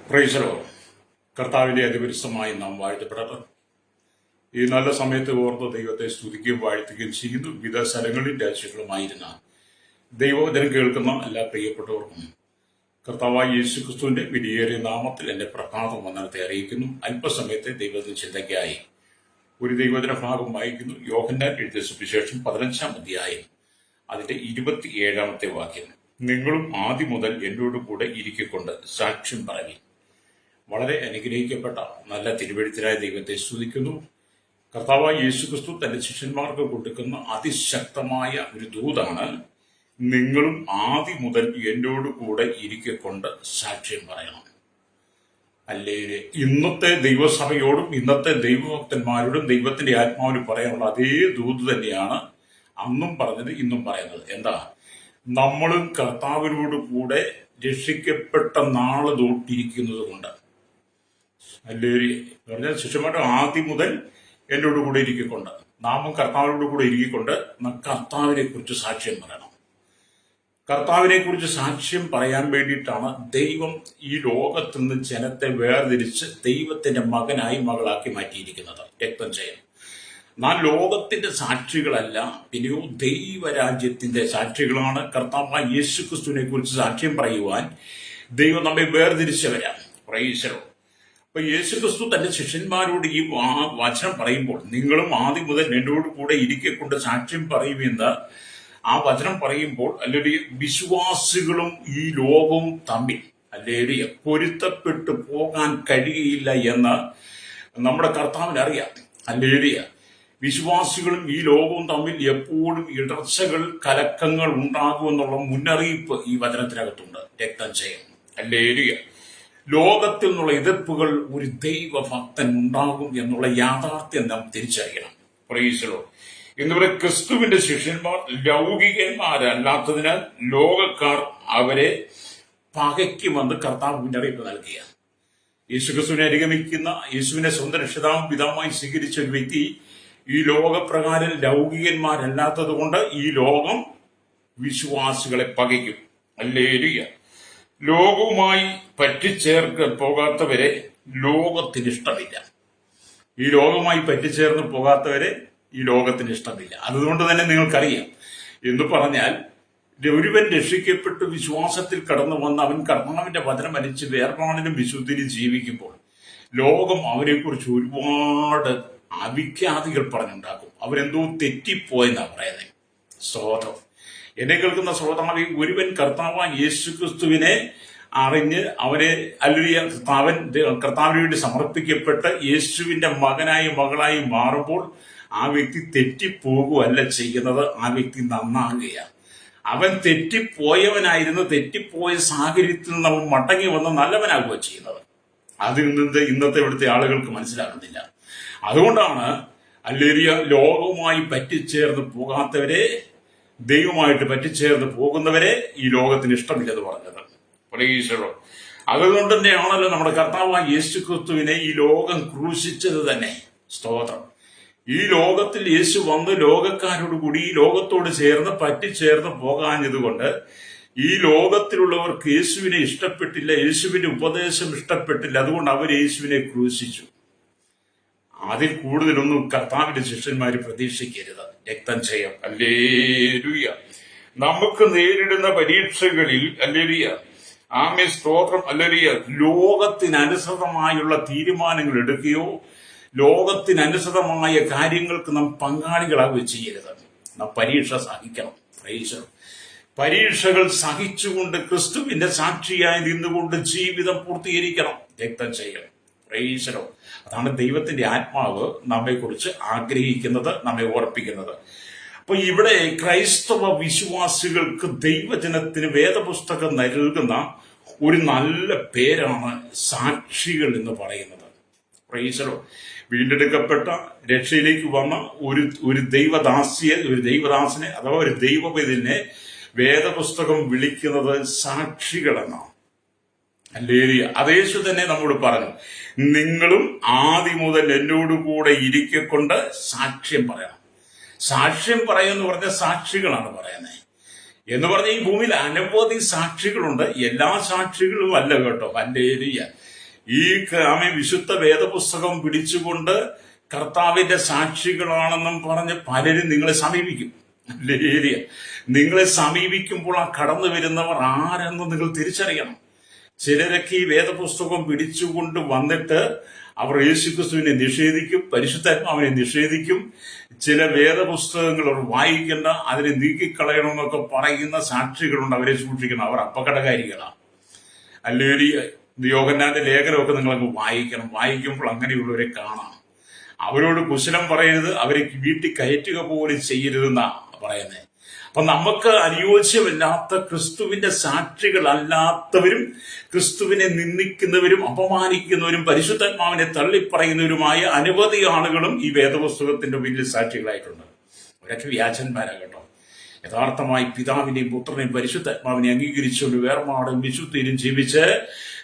Praise the Lord. കർത്താവിന്റെ അതിപരിശുദ്ധമായി നാം വാഴ്ത്തപ്പെടട്ടെ. ഈ നല്ല സമയത്ത് ഓർത്ത് ദൈവത്തെ സ്തുതിക്കുകയും വാഴ്ത്തുകയും ചെയ്യുന്നു. വിവിധ സ്ഥലങ്ങളിൽ രാജ്യങ്ങളുമായിരുന്ന ദൈവവചനം കേൾക്കുന്ന എല്ലാ പ്രിയപ്പെട്ടവർക്കും കർത്താവായ യേശു ക്രിസ്തുവിന്റെ വിലയേറിയ നാമത്തിൽ എന്റെ പ്രഭാത വന്ദനത്തെ അറിയിക്കുന്നു. അല്പസമയത്തെ ദൈവത്തിന് ചിന്തയ്ക്കായി ഒരു ദൈവവചന ഭാഗം വായിക്കുന്നു. യോഹന്നാൻ എഴുതിയ സുവിശേഷം 15-ാം അധ്യായം അതിന്റെ 27-ാമത്തെ വാക്യം. നിങ്ങളും ആദ്യം മുതൽ എന്നോട് കൂടെ ഇരിക്കൊണ്ട് സാക്ഷ്യം പറവി. വളരെ അനുഗ്രഹിക്കപ്പെട്ട നല്ല തിരുവെഴുത്തിനായ ദൈവത്തെ സ്തുതിക്കുന്നു. കർത്താവായ യേശുക്രിസ്തു തന്റെ ശിഷ്യന്മാർക്ക് കൊടുക്കുന്ന അതിശക്തമായ ഒരു ദൂതാണ്, നിങ്ങളും ആദ്യം മുതൽ എന്നോട് കൂടെ ഇരിക്കൊണ്ട് സാക്ഷ്യം പറയണം. അല്ലേ, ഇന്നത്തെ ദൈവസഭയോടും ഇന്നത്തെ ദൈവഭക്തന്മാരോടും ദൈവത്തിന്റെ ആത്മാവിന് പറയാനുള്ള അതേ ദൂത് തന്നെയാണ് അന്നും പറഞ്ഞത്, ഇന്നും പറയുന്നത്. എന്താ? നമ്മളും കർത്താവിനോട് കൂടെ രക്ഷിക്കപ്പെട്ട നാള് തൊട്ടിരിക്കുന്നത് കൊണ്ട്. അല്ലേ പറഞ്ഞാൽ ശിഷ്യന്മാരുടെ ആദ്യം മുതൽ എന്നോട് കൂടെ ഇരിക്കൊണ്ട്, നാമും കർത്താവിനോട് കൂടെ ഇരിക്കൊണ്ട് കർത്താവിനെ കുറിച്ച് സാക്ഷ്യം പറയണം. കർത്താവിനെ കുറിച്ച് സാക്ഷ്യം പറയാൻ വേണ്ടിയിട്ടാണ് ദൈവം ഈ ലോകത്തിൽ നിന്ന് ജനത്തെ വേർതിരിച്ച് ദൈവത്തിന്റെ മകനായി മകളാക്കി മാറ്റിയിരിക്കുന്നത്. രക്തം ചെയ്യണം. നാം ലോകത്തിന്റെ സാക്ഷികളല്ല, പിന്നെയോ ദൈവരാജ്യത്തിന്റെ സാക്ഷികളാണ്. കർത്താവായ യേശുക്രിസ്തുവിനെ കുറിച്ച് സാക്ഷ്യം പറയുവാൻ ദൈവം നമ്മെ വേർതിരിച്ചവരാണ്. Praise the Lord. അപ്പൊ യേശുക്രിസ്തു തന്റെ ശിഷ്യന്മാരോട് ഈ വചനം പറയുമ്പോൾ, നിങ്ങളും ആദ്യം മുതൽ എന്നോട് കൂടെ ഇരിക്കൊണ്ട് സാക്ഷ്യം പറയുമെന്ന് ആ വചനം പറയുമ്പോൾ, അല്ലെങ്കിൽ വിശ്വാസികളും ഈ ലോകവും തമ്മിൽ അല്ലെങ്കിൽ പൊരുത്തപ്പെട്ടു പോകാൻ കഴിയില്ല എന്ന് നമ്മുടെ കർത്താവിന് അറിയാം. അല്ലെങ്കിൽ വിശ്വാസികളും ഈ ലോകവും തമ്മിൽ എപ്പോഴും ഇടർച്ചകൾ, കലക്കങ്ങൾ ഉണ്ടാകുമെന്നുള്ള മുന്നറിയിപ്പ് ഈ വചനത്തിനകത്തുണ്ട്. രക്തം ചെയ്യണം. അല്ലെങ്കിൽ ലോകത്തിൽ നിന്നുള്ള എതിർപ്പുകൾ ഒരു ദൈവഭക്തൻ ഉണ്ടാകും എന്നുള്ള യാഥാർത്ഥ്യം നാം തിരിച്ചറിയണം. Praise the Lord. എന്നിവരെ ക്രിസ്തുവിന്റെ ശിഷ്യന്മാർ ലൗകികന്മാരല്ലാത്തതിനാൽ ലോകക്കാർ അവരെ പകയ്ക്കുമെന്ന് കർത്താവ് മുന്നറിയിപ്പ് നൽകിയ, യേശുക്രിസ്തുവിനെ അനുഗമിക്കുന്ന, യേശുവിനെ സ്വന്തം രക്ഷിതാവും പിതാവുമായി സ്വീകരിച്ച ഒരു വ്യക്തി ഈ ലോകപ്രകാരം ലൗകികന്മാരല്ലാത്തത് കൊണ്ട് ഈ ലോകം വിശ്വാസികളെ പകയ്ക്കും. ഹല്ലേലൂയ. ലോകവുമായി പറ്റിച്ചേർന്ന് പോകാത്തവരെ ലോകത്തിന് ഇഷ്ടമില്ല. ഈ ലോകവുമായി പറ്റിച്ചേർന്ന് പോകാത്തവരെ ഈ ലോകത്തിന് ഇഷ്ടമില്ല. അതുകൊണ്ട് തന്നെ നിങ്ങൾക്കറിയാം, എന്ന് പറഞ്ഞാൽ ഒരുവൻ രക്ഷിക്കപ്പെട്ട് വിശ്വാസത്തിൽ കടന്നു വന്ന് അവൻ കർത്താവിന്റെ വചനം അനുസരിച്ച് വേർപാടിനും വിശുദ്ധിനും ജീവിക്കുമ്പോൾ ലോകം അവനെക്കുറിച്ച് ഒരുപാട് അവിഖ്യാതികൾ പറഞ്ഞുണ്ടാക്കും. അവരെന്തോ തെറ്റിപ്പോയെന്നാ പറയുന്നത്. സ്തോത്രം. എന്നെ കേൾക്കുന്ന ശ്രോതാവി, ഒരുവൻ കർത്താവായ യേശുക്രിസ്തുവിനെ അറിഞ്ഞ് അവനെ അല്ലെങ്കിൽ അവൻ കർത്താവിന് വേണ്ടി സമർപ്പിക്കപ്പെട്ട് യേശുവിന്റെ മകനായി മകളായി മാറുമ്പോൾ ആ വ്യക്തി തെറ്റിപ്പോകുകയല്ല ചെയ്യുന്നത്, ആ വ്യക്തി നന്നാകുകയാണ്. അവൻ തെറ്റിപ്പോയവനായിരുന്നു, തെറ്റിപ്പോയ സാഹചര്യത്തിൽ നിന്ന് അവൻ മടങ്ങി വന്ന് നല്ലവനാകുക ചെയ്യുന്നത്. അതിൽ നിന്ന് ഇന്നത്തെ ഇവിടുത്തെ ആളുകൾക്ക് മനസ്സിലാകുന്നില്ല. അതുകൊണ്ടാണ് അല്ലേരിയ ലോകവുമായി പറ്റിച്ചേർന്ന് പോകാത്തവരെ, ദൈവമായിട്ട് പറ്റിച്ചേർന്ന് പോകുന്നവരെ ഈ ലോകത്തിന് ഇഷ്ടമില്ലെന്ന് പറഞ്ഞത്. Praise the Lord. അതുകൊണ്ട് തന്നെയാണല്ലോ നമ്മുടെ കർത്താവായ യേശുക്രിസ്തുവിനെ ഈ ലോകം ക്രൂശിച്ചത് തന്നെ. സ്തോത്രം. ഈ ലോകത്തിൽ യേശു വന്ന് ലോകക്കാരോട് കൂടി ഈ ലോകത്തോട് ചേർന്ന് പറ്റിച്ചേർന്ന് പോകാഞ്ഞതുകൊണ്ട് ഈ ലോകത്തിലുള്ളവർക്ക് യേശുവിനെ ഇഷ്ടപ്പെട്ടില്ല, യേശുവിന്റെ ഉപദേശം ഇഷ്ടപ്പെട്ടില്ല. അതുകൊണ്ട് അവർ യേശുവിനെ ക്രൂശിച്ചു. അതിൽ കൂടുതലൊന്നും കർത്താവിന്റെ ശിഷ്യന്മാര് പ്രതീക്ഷിക്കരുത്. രക്തം ചെയ്യാം. ഹല്ലേലൂയ. നമുക്ക് നേരിടുന്ന പരീക്ഷകളിൽ ഹല്ലേലൂയ, ആമേൻ, സ്തോത്രം, ഹല്ലേലൂയ, ലോകത്തിനനുസൃതമായുള്ള തീരുമാനങ്ങൾ എടുക്കുകയോ ലോകത്തിനനുസൃതമായ കാര്യങ്ങൾക്ക് നാം പങ്കാളികളാവുകയോ ചെയ്യരുത്. നാം പരീക്ഷ സഹിക്കണം. Praise the Lord. പരീക്ഷകൾ സഹിച്ചുകൊണ്ട് ക്രിസ്തുവിന്റെ സാക്ഷിയായി നിന്നുകൊണ്ട് ജീവിതം പൂർത്തീകരിക്കണം. രക്തം ചെയ്യണം. Praise the Lord. അതാണ് ദൈവത്തിന്റെ ആത്മാവ് നമ്മെ കുറിച്ച് ആഗ്രഹിക്കുന്നത്, നമ്മെ ഓർപ്പിക്കുന്നത്. അപ്പൊ ഇവിടെ ക്രൈസ്തവ വിശ്വാസികൾക്ക് ദൈവജനത്തിന് വേദപുസ്തകം നൽകുന്ന ഒരു നല്ല പേരാണ് സാക്ഷികൾ എന്ന് പറയുന്നത്. Praise the Lord. വീണ്ടെടുക്കപ്പെട്ട രക്ഷയിലേക്ക് വന്ന ഒരു ദൈവദാസനെ അഥവാ ഒരു ദൈവവേദനെ വേദപുസ്തകം വിളിക്കുന്നത് സാക്ഷികളെന്നാണ്. ഹല്ലേലൂയ. അതേശു തന്നെ നമ്മോട് പറഞ്ഞു, നിങ്ങളും ആദ്യം മുതൽ എന്നോടുകൂടെ ഇരിക്കൊണ്ട് സാക്ഷ്യം പറയണം. സാക്ഷ്യം പറയുമെന്ന് പറഞ്ഞ സാക്ഷികളാണ് പറയുന്നത്. എന്ന് പറഞ്ഞ ഈ ഭൂമിയിൽ അനവധി സാക്ഷികളുണ്ട്. എല്ലാ സാക്ഷികളും അല്ല കേട്ടോ. ഹല്ലേലൂയ. ഈ വിശുദ്ധ വേദപുസ്തകം പിടിച്ചുകൊണ്ട് കർത്താവിന്റെ സാക്ഷികളാണെന്നും പറഞ്ഞ് പലരും നിങ്ങളെ സമീപിക്കും. ഹല്ലേലൂയ. നിങ്ങളെ സമീപിക്കുമ്പോൾ ആ കടന്നു വരുന്നവർ ആരെന്ന് നിങ്ങൾ തിരിച്ചറിയണം. ചിലരൊക്കെ ഈ വേദപുസ്തകം പിടിച്ചുകൊണ്ട് വന്നിട്ട് അവർ യേശുക്രിസ്തുവിനെ നിഷേധിക്കും, പരിശുദ്ധാത്മാവിനെ നിഷേധിക്കും. ചില വേദപുസ്തകങ്ങൾ അവർ വായിക്കേണ്ട, അതിനെ നീക്കിക്കളയണമെന്നൊക്കെ പറയുന്ന സാക്ഷികളുണ്ട്. അവരെ സൂക്ഷിക്കണം, അവർ അപകടകാരികളാണ്. അല്ലെങ്കിൽ യോഹന്നാന്റെ ലേഖനമൊക്കെ നിങ്ങളങ്ങ് വായിക്കണം. വായിക്കുമ്പോൾ അങ്ങനെയുള്ളവരെ കാണാം. അവരോട് കുശലം പറയരുത്, അവരെ വീട്ടിൽ കയറ്റുക പോലും ചെയ്യരുതെന്നാണ് പറയുന്നത്. അപ്പൊ നമുക്ക് അനുയോജ്യമല്ലാത്ത ക്രിസ്തുവിന്റെ സാക്ഷികളല്ലാത്തവരും ക്രിസ്തുവിനെ നിന്ദിക്കുന്നവരും അപമാനിക്കുന്നവരും പരിശുദ്ധാത്മാവിനെ തള്ളിപ്പറയുന്നവരുമായ അനവധി ആളുകളും ഈ വേദപുസ്തകത്തിന്റെ വലിയ സാക്ഷികളായിട്ടുണ്ട്. അവരൊക്കെ വ്യാജന്മാരാകട്ടോ. യഥാർത്ഥമായി പിതാവിനെയും പുത്രനെയും പരിശുദ്ധാത്മാവിനെ അംഗീകരിച്ചുകൊണ്ട് വേർപാടും വിശുദ്ധിയിലും ജീവിച്ച്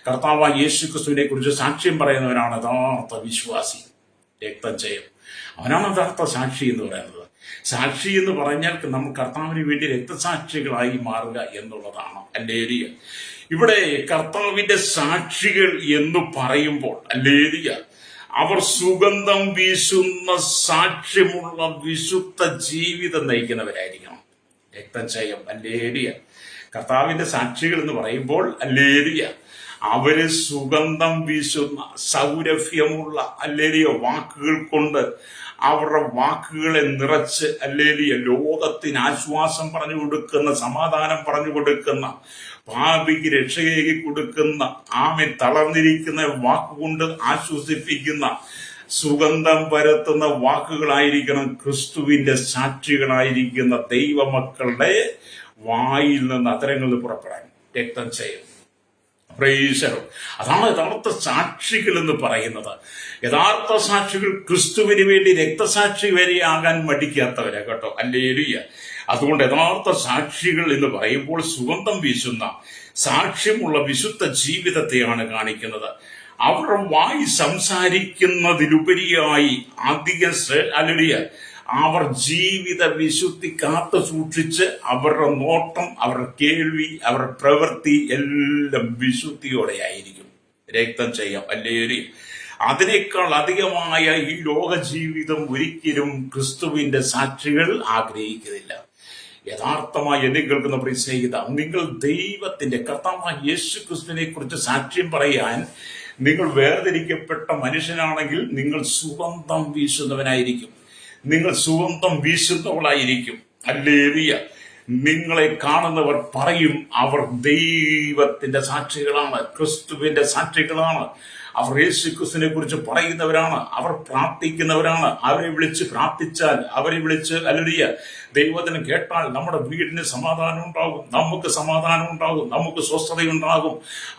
കർത്താവായ യേശു ക്രിസ്തുവിനെ കുറിച്ച് സാക്ഷ്യം പറയുന്നവനാണ് യഥാർത്ഥ വിശ്വാസി. രക്തം ചെയ്യും, അവനാണ് യഥാർത്ഥ സാക്ഷി എന്ന് പറയുന്നത്. സാക്ഷി എന്ന് പറഞ്ഞാൽ നമ്മൾ കർത്താവിന് വേണ്ടി രക്തസാക്ഷികളായി മാറുക എന്നുള്ളതാണ്. ഹല്ലേലൂയ. ഇവിടെ കർത്താവിന്റെ സാക്ഷികൾ എന്ന് പറയുമ്പോൾ ഹല്ലേലൂയ, അവർ സുഗന്ധം വീശുന്ന സാക്ഷ്യമുള്ള വിശുദ്ധ ജീവിതം നയിക്കുന്നവരായിരിക്കണം. രക്തം ചെയ്യും. ഹല്ലേലൂയ. കർത്താവിന്റെ സാക്ഷികൾ എന്ന് പറയുമ്പോൾ ഹല്ലേലൂയ, അവര് സുഗന്ധം വീശുന്ന സൗരഭ്യമുള്ള ഹല്ലേലൂയ വാക്കുകൾ കൊണ്ട് അവരുടെ വാക്കുകളെ നിറച്ച് ഹല്ലേലൂയ ലോകത്തിന് ആശ്വാസം പറഞ്ഞു കൊടുക്കുന്ന, സമാധാനം പറഞ്ഞു കൊടുക്കുന്ന, പാപിക്ക് രക്ഷകേകി കൊടുക്കുന്ന, ആമേൻ തളർന്നിരിക്കുന്ന വാക്കുകൊണ്ട് ആശ്വസിപ്പിക്കുന്ന, സുഗന്ധം പരത്തുന്ന വാക്കുകളായിരിക്കണം ക്രിസ്തുവിന്റെ സാക്ഷികളായിരിക്കുന്ന ദൈവമക്കളുടെ വായിൽ നിന്ന് അത്തരങ്ങളിൽ പുറപ്പെടാൻ. രക്തം ചെയ്യും. പ്രൈസറും അതാണ് യഥാർത്ഥ സാക്ഷികൾ എന്ന് പറയുന്നത്. യഥാർത്ഥ സാക്ഷികൾ ക്രിസ്തുവിന് വേണ്ടി രക്തസാക്ഷി വരെയാകാൻ മടിക്കാത്തവരാ കേട്ടോ. ഹല്ലേലൂയ. അതുകൊണ്ട് യഥാർത്ഥ സാക്ഷികൾ എന്ന് പറയുമ്പോൾ സുഗന്ധം വീശുന്ന സാക്ഷ്യമുള്ള വിശുദ്ധ ജീവിതത്തെയാണ് കാണിക്കുന്നത്. അവർ വായി സംസാരിക്കുന്നതിലുപരിയായി അധികം ഹല്ലേലൂയ അവർ ജീവിത വിശുദ്ധി കാത്തു സൂക്ഷിച്ച് അവരുടെ നോട്ടം, അവരുടെ കേൾവി, അവരുടെ പ്രവൃത്തി എല്ലാം വിശുദ്ധിയോടെ ആയിരിക്കും. രക്തം ചെയ്യാം. ഹല്ലേലൂയ. അതിനേക്കാൾ അധികമായ ഈ ലോക ജീവിതം ഒരിക്കലും ക്രിസ്തുവിന്റെ സാക്ഷികൾ ആഗ്രഹിക്കുന്നില്ല. യഥാർത്ഥമായി എന്നെ കേൾക്കുന്ന പ്രിയ സ്നേഹിത, നിങ്ങൾ ദൈവത്തിന്റെ കർത്താവായ യേശു ക്രിസ്തുവിനെ കുറിച്ച് സാക്ഷ്യം പറയാൻ നിങ്ങൾ വേർതിരിക്കപ്പെട്ട മനുഷ്യനാണെങ്കിൽ നിങ്ങൾ സുഗന്ധം വീശുന്നവനായിരിക്കും. നിങ്ങൾ സുഗന്ധം വീശുന്നവളായിരിക്കും. ഹല്ലേലൂയ. നിങ്ങളെ കാണുന്നവർ പറയും അവർ ദൈവത്തിന്റെ സാക്ഷികളാണ്, ക്രിസ്തുവിന്റെ സാക്ഷികളാണ്. അവർ യേശു ക്രിസ്തുവിനെ കുറിച്ച് പറയുന്നവരാണ്, അവർ പ്രാർത്ഥിക്കുന്നവരാണ്. അവരെ വിളിച്ച് പ്രാർത്ഥിച്ചാൽ, അവരെ വിളിച്ച് ഹല്ലേലൂയ ദൈവത്തിന് കേട്ടാൽ നമ്മുടെ വീടിന് സമാധാനം ഉണ്ടാകും, നമുക്ക് സമാധാനം ഉണ്ടാകും, നമുക്ക് സ്വസ്ഥതയുണ്ടാകും.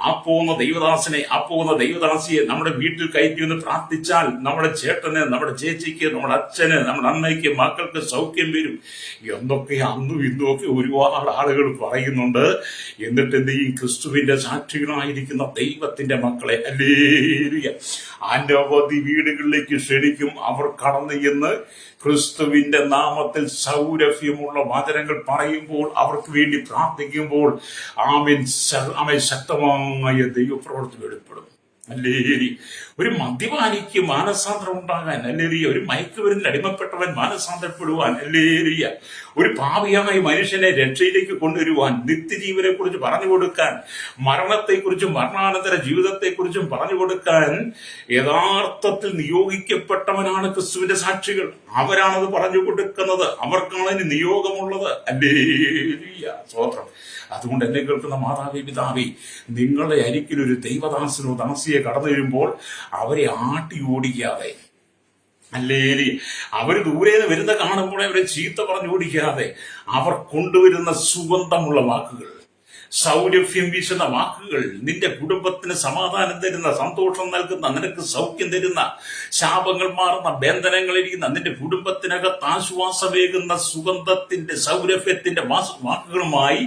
ആ പോകുന്ന ദൈവദാസനെ, ആ പോകുന്ന ദൈവദാസിയെ നമ്മുടെ വീട്ടിൽ കയറ്റി ഒന്ന് പ്രാർത്ഥിച്ചാൽ നമ്മുടെ ചേട്ടന്, നമ്മുടെ ചേച്ചിക്ക്, നമ്മുടെ അച്ഛന്, നമ്മുടെ അമ്മയ്ക്ക്, മക്കൾക്ക് സൗഖ്യം വരും എന്നൊക്കെ അന്നും ഇന്നും ഒക്കെ ഒരുപാട് ആളുകൾ പറയുന്നുണ്ട്. എന്നിട്ട് എന്ത് ചെയ്യും? ക്രിസ്തുവിന്റെ സാക്ഷികളായിരിക്കുന്ന ദൈവത്തിന്റെ മക്കളെ ഹല്ലേലൂയ അനവധി വീടുകളിലേക്ക് ക്ഷണിക്കും. അവർ കടന്നു എന്ന് ക്രിസ്തുവിന്റെ നാമത്തിൽ സൗരഭ്യമുള്ള വചനങ്ങൾ പറയുമ്പോൾ, അവർക്ക് വേണ്ടി പ്രാർത്ഥിക്കുമ്പോൾ ആമേൻ ശക്തമായ ദൈവപ്രവൃത്തി വെളിപ്പെടും. ഹല്ലേലൂയ. ഒരു മദ്യപാനിക്ക് മാനസാന്തരം ഉണ്ടാകാൻ, ഹല്ലേലൂയ, ഒരു മയക്കുമരുന്നിൽ അടിമപ്പെട്ടവൻ മാനസാന്തരപ്പെടുവാൻ, ഹല്ലേലൂയ, ഒരു പാപിയായ മനുഷ്യനെ രക്ഷയിലേക്ക് കൊണ്ടുവരുവാൻ, നിത്യജീവനെ കുറിച്ച് പറഞ്ഞു കൊടുക്കാൻ, മരണത്തെക്കുറിച്ചും മരണാനന്തര ജീവിതത്തെക്കുറിച്ചും പറഞ്ഞു കൊടുക്കാൻ യഥാർത്ഥത്തിൽ നിയോഗിക്കപ്പെട്ടവനാണ് ക്രിസ്തുവിന്റെ സാക്ഷികൾ. അവരാണത് പറഞ്ഞു കൊടുക്കുന്നത്, അവർക്കാണ് അതിന് നിയോഗമുള്ളത്. ഹല്ലേലൂയ. സ്തോത്രം. അതുകൊണ്ട് എന്നെ കേൾക്കുന്ന മാതാവേ, പിതാവേ, നിങ്ങളുടെ അരികിലൊരു ദൈവദാസനോ ദാസിയെ കടന്നു വരുമ്പോൾ അവരെ ആട്ടി ഓടിക്കാതെ, ഹല്ലേലൂയ, അവർ ദൂരെ നിന്ന് വരുന്ന കാണുമ്പോൾ അവരെ ചീത്ത പറഞ്ഞു ഓടിക്കാതെ, അവർ കൊണ്ടുവരുന്ന സുഗന്ധമുള്ള വാക്കുകൾ, സൗരഭ്യം വീശുന്ന വാക്കുകൾ, നിന്റെ കുടുംബത്തിന് സമാധാനം തരുന്ന, സന്തോഷം നൽകുന്ന, നിനക്ക് സൗഖ്യം തരുന്ന, ശാപങ്ങൾ മാറുന്ന, ബന്ധനങ്ങളിരിക്കുന്ന, നിന്റെ കുടുംബത്തിനകത്ത് ആശ്വാസമേകുന്ന സുഗന്ധത്തിന്റെ സൗരഭ്യത്തിന്റെ വാക്കുകളുമായി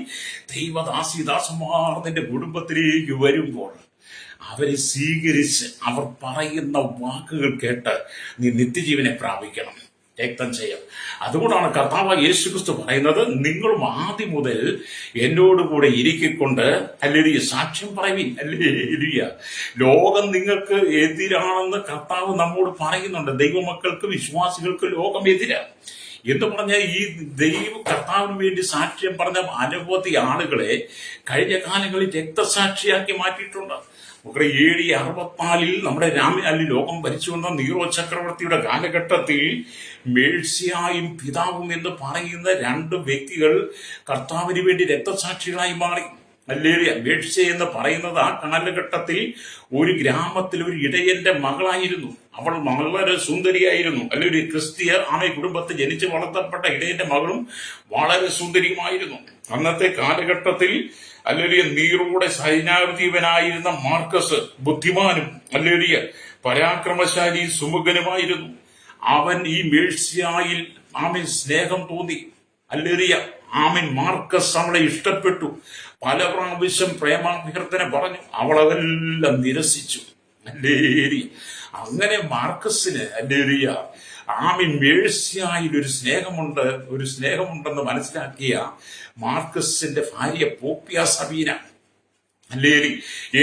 ദൈവദാസിദാസന്മാർ നിന്റെ കുടുംബത്തിലേക്ക് വരുമ്പോൾ അവരെ സ്വീകരിച്ച് അവർ പറയുന്ന വാക്കുകൾ കേട്ട് നീ നിത്യജീവനെ പ്രാപിക്കണം. രക്തം ചെയ്യാം. അതുകൊണ്ടാണ് കർത്താവ് യേശുക്രിസ്തു പറയുന്നത്, നിങ്ങളും ആദ്യം മുതൽ എന്നോടുകൂടെ ഇരിക്കൊണ്ട് ഹല്ലേലൂയ സാക്ഷ്യം പറയുവിൻ. ഹല്ലേലൂയ. ലോകം നിങ്ങൾക്ക് എതിരാണെന്ന് കർത്താവ് നമ്മോട് പറയുന്നുണ്ട്. ദൈവമക്കൾക്ക്, വിശ്വാസികൾക്ക് ലോകം എതിരാണ് എന്ന് പറഞ്ഞാൽ ഈ കർത്താവിന് വേണ്ടി സാക്ഷ്യം പറഞ്ഞ അനവധി ആളുകളെ കഴിഞ്ഞ കാലങ്ങളിൽ രക്തസാക്ഷിയാക്കി മാറ്റിയിട്ടുണ്ട്. നമ്മുടെ AD 64 നമ്മുടെ ലോകം ഭരിച്ചുകൊണ്ട നീറോ ചക്രവർത്തിയുടെ കാലഘട്ടത്തിൽ മേഴ്സിയായും പിതാവും എന്ന് പറയുന്ന രണ്ട് വ്യക്തികൾ കർത്താവിന് വേണ്ടി രക്തസാക്ഷികളായി മാറി. ഹല്ലേലൂയ. മേഴ്സിയ എന്ന് പറയുന്നത് ആ കാലഘട്ടത്തിൽ ഒരു ഗ്രാമത്തിൽ ഒരു ഇടയന്റെ മകളായിരുന്നു. അവൾ വളരെ സുന്ദരിയായിരുന്നു. അല്ലെങ്കിൽ ക്രിസ്തീയ കുടുംബത്തിൽ ജനിച്ച് വളർത്തപ്പെട്ട ഇടയന്റെ മകളും വളരെ സുന്ദരിയുമായിരുന്നു. അന്നത്തെ കാലഘട്ടത്തിൽ അല്ലെങ്കിൽ നീറോയുടെ സൈന്യാധിപനായിരുന്ന മാർക്കസ് ബുദ്ധിമാനും അല്ലെങ്കിൽ പരാക്രമശാലി സുമുഖനുമായിരുന്നു. അവൻ ഈ മേഴ്സിയായിൽ സ്നേഹം തോന്നി. അല്ലെങ്കിൽ മാർക്കസ് അവളെ ഇഷ്ടപ്പെട്ടു. പല പ്രാവശ്യം പ്രേമാഭ്യർത്ഥന പറഞ്ഞു. അവളതെല്ലാം നിരസിച്ചു. ഹല്ലേലൂയ. അങ്ങനെ മാർക്കസിന് ഹല്ലേലൂയ മേഴ്സിയായിൽ ഒരു സ്നേഹമുണ്ടെന്ന് മനസ്സിലാക്കിയ മാർക്കസിന്റെ ഭാര്യ പോപ്പിയ സബീന ഹല്ലേലൂയ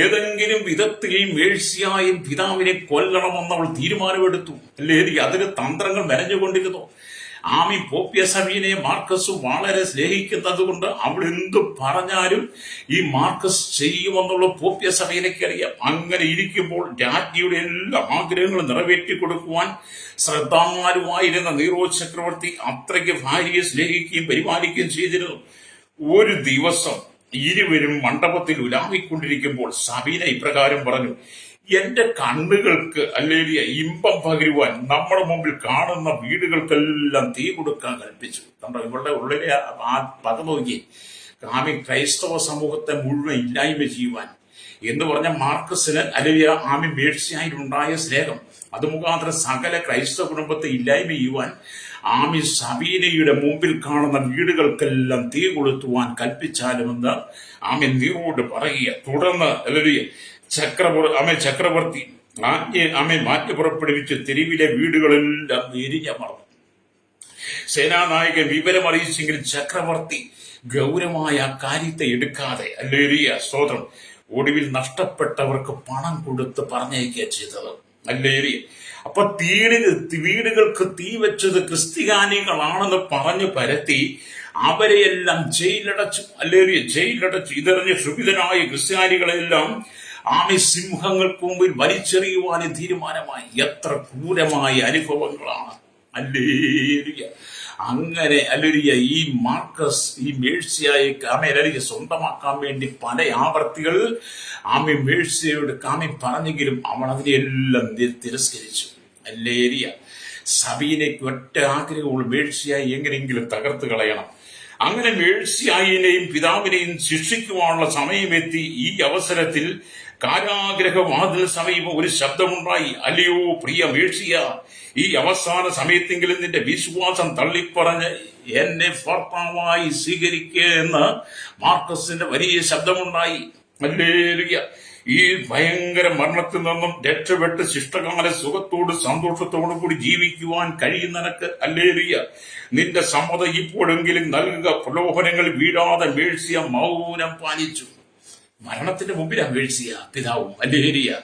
ഏതെങ്കിലും വിധത്തിൽ മേഴ്സിയായും പിതാവിനെ കൊല്ലണമെന്ന് അവൾ തീരുമാനമെടുത്തു. ഹല്ലേലൂയ. അതിന് തന്ത്രങ്ങൾ മെനഞ്ഞുകൊണ്ടിരുന്നു. പോപ്പിയ സബീനെ മാർക്കസ് വളരെ സ്നേഹിക്കുന്നത് കൊണ്ട് അവൾ എന്തു പറഞ്ഞാലും ഈ മാർക്കസ് ചെയ്യുമെന്നുള്ള പോപ്പിയ സബീനയ്ക്ക് അറിയാം. അങ്ങനെ ഇരിക്കുമ്പോൾ രാജ്ഞിയുടെ എല്ലാ ആഗ്രഹങ്ങളും നിറവേറ്റി കൊടുക്കുവാൻ ശ്രദ്ധാലുവായിരുന്ന നീറോ ചക്രവർത്തി അത്രയ്ക്ക് ഭാര്യയെ സ്നേഹിക്കുകയും പരിപാലിക്കുകയും ചെയ്തിരുന്നു. ഒരു ദിവസം ഇരുവരും മണ്ഡപത്തിൽ ഉലാവിക്കൊണ്ടിരിക്കുമ്പോൾ സബീന ഇപ്രകാരം പറഞ്ഞു, എന്റെ കണ്ണുകൾക്ക് അല്ലെങ്കിൽ ഇമ്പം പകരുവാൻ നമ്മുടെ മുമ്പിൽ കാണുന്ന വീടുകൾക്കെല്ലാം തീ കൊടുക്കാൻ കൽപ്പിച്ചു. കണ്ടോ, ഇവളുടെ ഉള്ളിലെ ആ പക നോക്കി. ക്രൈസ്തവ സമൂഹത്തെ മുഴുവൻ ഇല്ലായ്മ ചെയ്യുവാൻ എന്ന് പറഞ്ഞ മാർക്കസിന് അല്ലെങ്കിൽ മേഴ്സിയായിട്ടുണ്ടായ സ്നേഹം, അത് മുഖാന്തരം സകല ക്രൈസ്തവ കുടുംബത്തെ ഇല്ലായ്മ ചെയ്യുവാൻ സബീനയുടെ മുമ്പിൽ കാണുന്ന വീടുകൾക്കെല്ലാം തീ കൊളുത്തുവാൻ കൽപ്പിച്ചാലുമെന്ന് നീറോട് പറയുക. തുടർന്ന് അല്ലെങ്കിൽ ചക്രവർത്തി മാറ്റി പുറപ്പെടുവിച്ച് തെരുവിലെ വീടുകളെല്ലാം എരിഞ്ഞമർന്നു. സേനാനായകൻ വിവരം അറിയിച്ചെങ്കിലും ചക്രവർത്തി ഗൗരവമായ കാര്യത്തെ എടുക്കാതെ സ്തോത്രം ഒടുവിൽ നഷ്ടപ്പെട്ടവർക്ക് പണം കൊടുത്ത് പറഞ്ഞയക്കുക ചെയ്തത്. അപ്പൊ വീടുകൾക്ക് തീ വെച്ചത് ക്രിസ്ത്യാനികളാണെന്ന് പറഞ്ഞു പരത്തി അവരെയെല്ലാം ജയിലടച്ചു. ജയിലടച്ചു. ഇതറിഞ്ഞ് ക്ഷുഭിതനായ ക്രിസ്ത്യാനികളെല്ലാം സിംഹങ്ങൾക്ക് മുമ്പിൽ വലിച്ചെറിയുവാൻ തീരുമാനമായി. എത്ര ക്രൂരമായ അനുഭവങ്ങളാണ്. അങ്ങനെ ഈ മാർക്കസ് മേഴ്സിയായി സ്വന്തമാക്കാൻ വേണ്ടി പല ആവർത്തികൾ മേഴ്സിയോട് പറഞ്ഞെങ്കിലും അവൾ അതിനെല്ലാം തിരസ്കരിച്ചു. സബീനയ്ക്ക് ഒറ്റ ആഗ്രഹമുള്ള മേഴ്സിയായി എങ്ങനെയെങ്കിലും തകർത്ത് കളയണം. അങ്ങനെ മേഴ്സിയായിനെയും പിതാവിനെയും ശിക്ഷിക്കുവാനുള്ള സമയമെത്തി. ഈ അവസരത്തിൽ കാരാഗ്രഹവാതിൽ സമീപം ഒരു ശബ്ദമുണ്ടായി, അല്ലയോ പ്രിയ മേഴ്സിയ, ഈ അവസാന സമയത്തെങ്കിലും നിന്റെ വിശ്വാസം തള്ളിപ്പറഞ്ഞ് എന്നെ ഭർത്താവായി സ്വീകരിക്കുക എന്ന് മാർക്കസിന്റെ വലിയ ശബ്ദമുണ്ടായി. ഹല്ലേലൂയ. ഈ ഭയങ്കര മരണത്തിൽ നിന്നും രക്ഷപ്പെട്ട് ശിഷ്ടകാല സുഖത്തോട് സന്തോഷത്തോടു കൂടി ജീവിക്കുവാൻ കഴിയുന്നനക്ക് ഹല്ലേലൂയ നിന്റെ സമ്മതം ഇപ്പോഴെങ്കിലും നൽകുക. പ്രലോഭനങ്ങൾ വീഴാതെ മേഴ്സിയ മൗനം പാലിച്ചു. മരണത്തിന്റെ മുമ്പിലാണ് മേഴ്സിയ പിതാവും. ഹല്ലേലൂയ.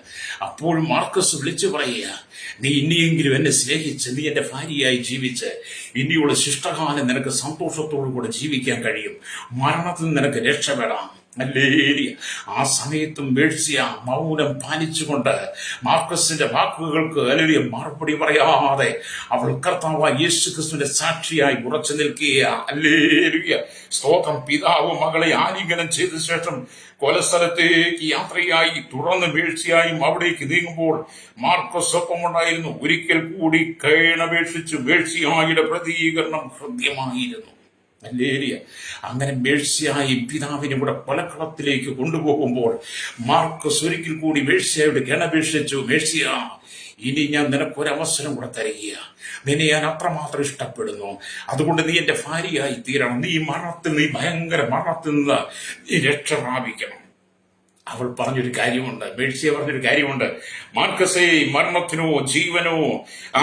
അപ്പോൾ മാർക്കസ് വിളിച്ചു പറയുക, നീ ഇനിയെങ്കിലും എന്നെ സ്നേഹിച്ച് നീ എന്റെ ഭാര്യയായി ജീവിച്ച് ഇനിയുള്ള ശിഷ്ടകാലം നിനക്ക് സന്തോഷത്തോടു കൂടെ ജീവിക്കാൻ കഴിയും. മരണത്തിൽ നിനക്ക് രക്ഷപ്പെടാം. ഹല്ലേലൂയ. ആ സമയത്തും മേഴ്സിയ മൗനം പാലിച്ചുകൊണ്ട് മാർക്കസിന്റെ വാക്കുകൾക്ക് മറുപടി പറയാതെ അവൾ കർത്താവായ യേശുക്രിസ്തുവിന്റെ സാക്ഷിയായി ഉറച്ചു നിൽക്കുക. ഹല്ലേലൂയ. സ്തോത്രം. പിതാവ് മകളെ ആലിംഗനം ചെയ്ത ശേഷം കൊലസ്ഥലത്തേക്ക് യാത്രയായി. തുടർന്ന് മേഴ്സിയായും അവിടേക്ക് നീങ്ങുമ്പോൾ മാർക്കസ് ഒപ്പമുണ്ടായിരുന്നു. ഒരിക്കൽ കൂടി കൈണപേക്ഷിച്ച് മേഴ്സിയായുടെ പ്രതികരണം ഹൃദ്യമായിരുന്നു. ഹല്ലേലൂയ. അങ്ങനെ മേഴ്സിയായും പിതാവിനെ കൂടെ കൊലക്കളത്തിലേക്ക് കൊണ്ടുപോകുമ്പോൾ മാർക്കസ് ഒരിക്കൽ കൂടി മേഴ്സിയായോട് കേണപേക്ഷിച്ചു, മേഴ്സിയ, ഇനി ഞാൻ നിനക്കൊരവസരം കൂടെ തരിക. നിന്നെ ഞാൻ അത്രമാത്രം ഇഷ്ടപ്പെടുന്നു. അതുകൊണ്ട് നീ എന്റെ ഭാര്യയായി തീരണം. നീ ഭയങ്കര മരണത്തിൽ നിന്ന് നീ രക്ഷ പ്രാപിക്കണം. അവൾ പറഞ്ഞൊരു കാര്യമുണ്ട്, മേഴ്സിയ പറഞ്ഞൊരു കാര്യമുണ്ട്. മാർക്കസേ, മരണത്തിനോ ജീവനോ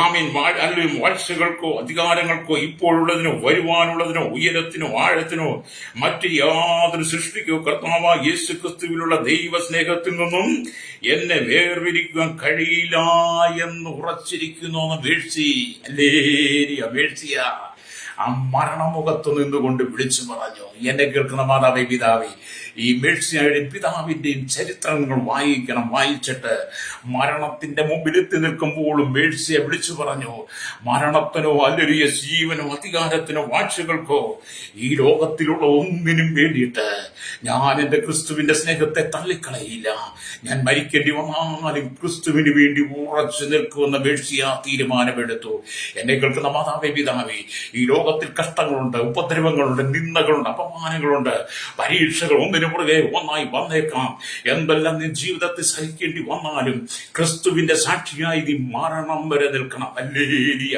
ആമീൻ അല്ലെങ്കിൽ വാഴ്ചകൾക്കോ അധികാരങ്ങൾക്കോ ഇപ്പോഴുള്ളതിനോ വരുവാനുള്ളതിനോ ഉയരത്തിനോ ആഴത്തിനോ മറ്റ് യാതൊരു സൃഷ്ടിക്കോ കർത്താവായ യേശു ക്രിസ്തുവിലുള്ള ദൈവ സ്നേഹത്തിൽ നിന്നും എന്നെ വേർതിരിക്കുവാൻ കഴിയില്ല എന്ന് ഉറച്ചിരിക്കുന്നു. മേഴ്സി, അല്ലേരിയ, മേഴ്സിയ ആ മരണമുഖത്ത് നിന്നുകൊണ്ട് വിളിച്ചു പറഞ്ഞു. എന്നെ കേൾക്കുന്ന മാതാവേ, പിതാവേ, ഈ മേഴ്സിയുടെയും പിതാവിന്റെയും ചരിത്രങ്ങൾ വായിക്കണം. വായിച്ചിട്ട് മരണത്തിന്റെ മുമ്പിൽ എത്തി നിൽക്കുമ്പോഴും മേഴ്സിയെ വിളിച്ചു പറഞ്ഞു, മരണത്തിനോ അല്ലെങ്കിൽ ജീവനോ അധികാരത്തിനോ വാഴ്ചകൾക്കോ ഈ ലോകത്തിലുള്ള ഒന്നിനും വേണ്ടിയിട്ട് ഞാൻ എന്റെ ക്രിസ്തുവിന്റെ സ്നേഹത്തെ തള്ളിക്കളയില്ല. ഞാൻ മരിക്കേണ്ടി വന്നാലും ക്രിസ്തുവിന് വേണ്ടി ഉറച്ചു നിൽക്കുമെന്ന മേഴ്സിയ തീരുമാനമെടുത്തു. എന്നെ കേൾക്കുന്ന മാതാവേ, പിതാവേ, ഈ ലോകത്തിൽ കഷ്ടങ്ങളുണ്ട്, ഉപദ്രവങ്ങളുണ്ട്, നിന്ദകളുണ്ട്, അപമാനങ്ങളുണ്ട്, പരീക്ഷകൾ ഒന്നിനു പുറകെ ഒന്നായി വന്നേക്കാം. എന്തെല്ലാം നീ ജീവിതത്തിൽ സഹിക്കേണ്ടി വന്നാലും ക്രിസ്തുവിന്റെ സാക്ഷിയായി നീ മരണം വരെ നിൽക്കണം. ഹല്ലേലൂയ.